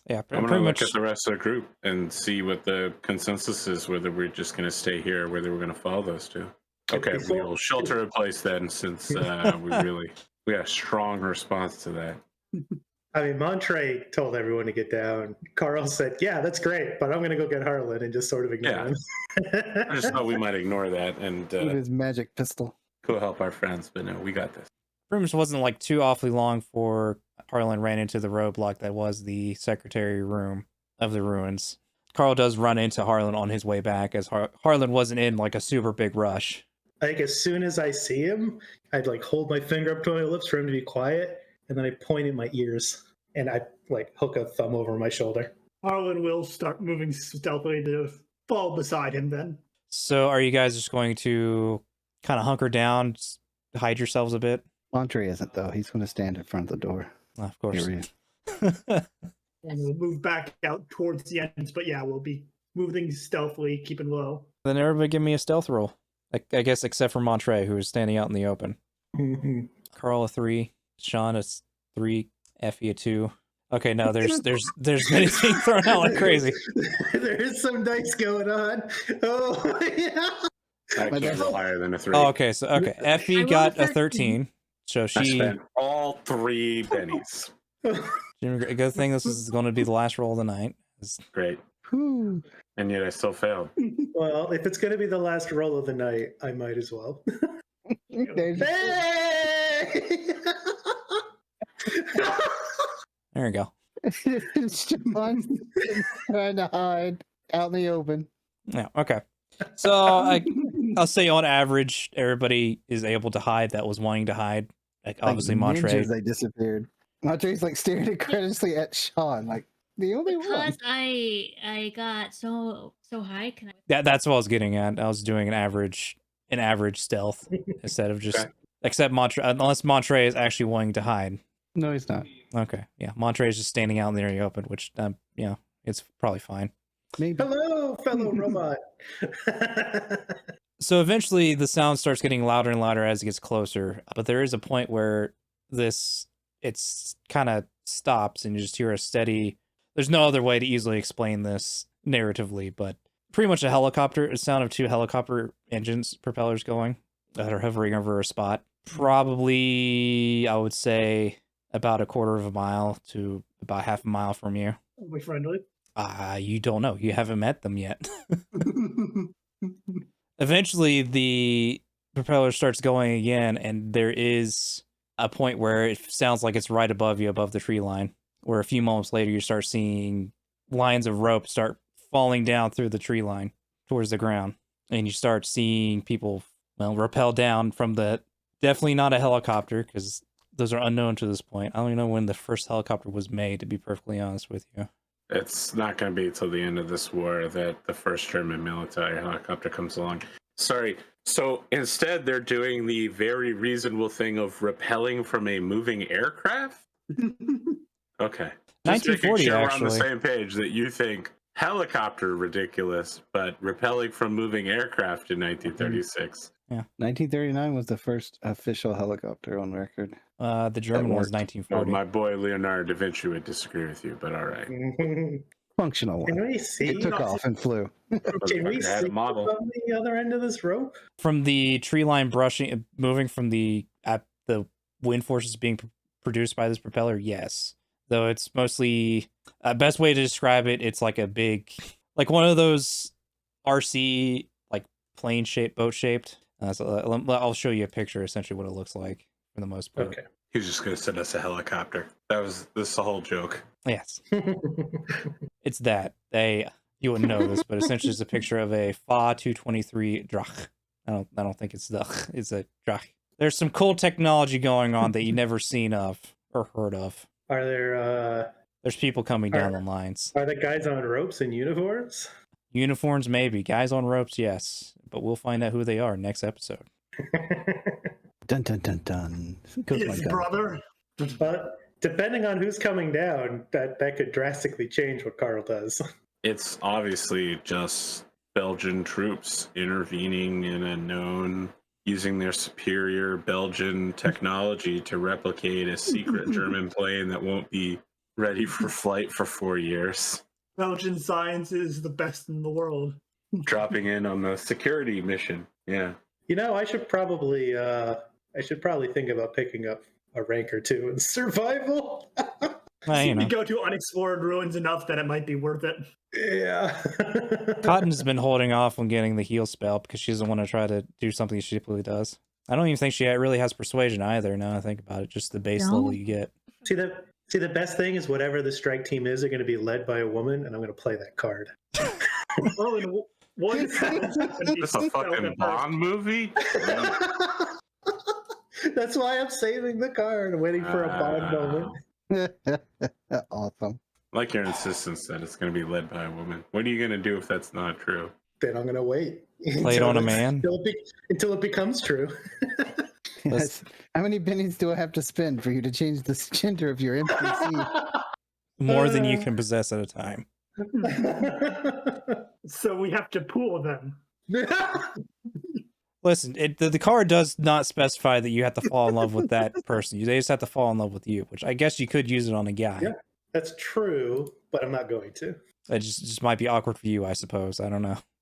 Yeah, I'm pretty gonna much. look at the rest of the group and see what the consensus is, whether we're just gonna stay here or whether we're gonna follow those two. Okay, we will shelter in place then, since we got a strong response to that. I mean, Montre told everyone to get down. Carl said, yeah, that's great, but I'm going to go get Harlan and just sort of ignore him. I just thought we might ignore that and With his magic pistol. go help our friends, but no, we got this. Pretty much wasn't like too awfully long for Harlan ran into the roadblock that was the secretary room of the ruins. Carl does run into Harlan on his way back, as Harlan wasn't in like a super big rush. like as soon as I see him, I'd like hold my finger up to my lips for him to be quiet, and then I point at my ears and I like hook a thumb over my shoulder. Harlen will start moving stealthily to fall beside him then. So are you guys just going to kind of hunker down, hide yourselves a bit? Montre isn't, though. He's going to stand in front of the door. Of course. Period. And we'll move back out towards the entrance, but yeah, we'll be moving stealthily, keeping low. Then everybody give me a stealth roll. I guess except for Montre, who is standing out in the open. Carl a 3, Sean a 3, Effie a 2. Okay, no, there's many being thrown out like crazy. There is some dice going on. Oh yeah. I can't roll higher than a 3. Oh, okay, so Effie rolled got a a 13, so I she. spent all 3 pennies. Good thing this is going to be the last roll of the night. Great. Whew. And yet I still failed. Well, if it's going to be the last roll of the night, I might as well. There's- Hey! There you go. It's Sean trying to hide out in the open. Yeah. Okay. So I'll say on average, everybody is able to hide that was wanting to hide. Like obviously Like Montre. ninjas, they disappeared. Montre's like staring incredulously at Sean, like the only one. Because I got so high. Can I? Yeah, that's what I was getting at. I was doing an average stealth instead of just Okay. except Montre, unless Montre is actually wanting to hide. No, he's not. Okay. Yeah, Montre is just standing out in the open, which it's probably fine. Maybe. Hello, fellow robot. So eventually the sound starts getting louder and louder as it gets closer, but there is a point where it's kind of stops and you just hear a steady. There's no other way to easily explain this narratively, but pretty much a sound of 2 helicopter engines, propellers going that are hovering over a spot. Probably, I would say about a quarter of a mile to about half a mile from you. Are we friendly? You don't know. You haven't met them yet. Eventually, the propeller starts going again, and there is a point where it sounds like it's right above you, above the tree line, where a few moments later you start seeing lines of rope start falling down through the tree line towards the ground, and you start seeing people, rappel down from definitely not a helicopter, because those are unknown to this point. I don't even know when the first helicopter was made, to be perfectly honest with you. It's not going to be till the end of this war that the first German military helicopter comes along. Sorry. So instead, they're doing the very reasonable thing of rappelling from a moving aircraft? Okay. Just making 1940, sure we're on the actually. same page that you think helicopter ridiculous, but rappelling from moving aircraft in 1936. 1939 was the first official helicopter on record. The German one was worked. 1940. My boy Leonardo da Vinci would disagree with you, but all right. Can Functional one. we see? It took off and flew. Can we Motherfucker had see a model. on the other end of this rope? From the tree line moving from the wind forces being produced by this propeller, yes. Though it's mostly best way to describe it, it's like a big, like one of those RC like plane shaped, boat shaped. So I'll show you a picture, essentially what it looks like for the most part. Okay. He's just going to send us a helicopter. This is the whole joke. Yes, it's that. You wouldn't know this, but essentially it's a picture of a FA 223 Drach. I don't think it's Drach. It's a Drach. There's some cool technology going on that you never seen of or heard of. Are there There's people coming down the lines. are the guys on ropes in uniforms? Uniforms, maybe. Guys on ropes, yes. But we'll find out who they are next episode. Dun dun dun dun. Goes my His gun. brother. But depending on who's coming down, that could drastically change what Carl does. It's obviously just Belgian troops intervening in a known, using their superior Belgian technology to replicate a secret German plane that won't be ready for flight for 4 years. Belgian science is the best in the world. Dropping in on the security mission. Yeah. You know, I should probably think about picking up a rank or two in survival. You know, You go to unexplored ruins enough that it might be worth it. Yeah. Cotton's been holding off on getting the heal spell because she doesn't want to try to do something she typically does. I don't even think she really has persuasion either, now I think about it. Just the base No? level you get. See the best thing is whatever the strike team is, they're going to be led by a woman, and I'm going to play that card. Oh, and One This a fucking Bond movie? That's why I'm saving the card, waiting for a Bond moment. Awesome. Like your insistence that it's going to be led by a woman. What are you going to do if that's not true? Then I'm gonna wait. Play it on a man. Until it becomes true. Yes. How many pennies do I have to spend for you to change the gender of your NPC? More than you can possess at a time. So we have to pool them. Listen, the card does not specify that you have to fall in love with that person. They just have to fall in love with you, which I guess you could use it on a guy. Yeah. That's true, but I'm not going to. It just might be awkward for you, I suppose. I don't know.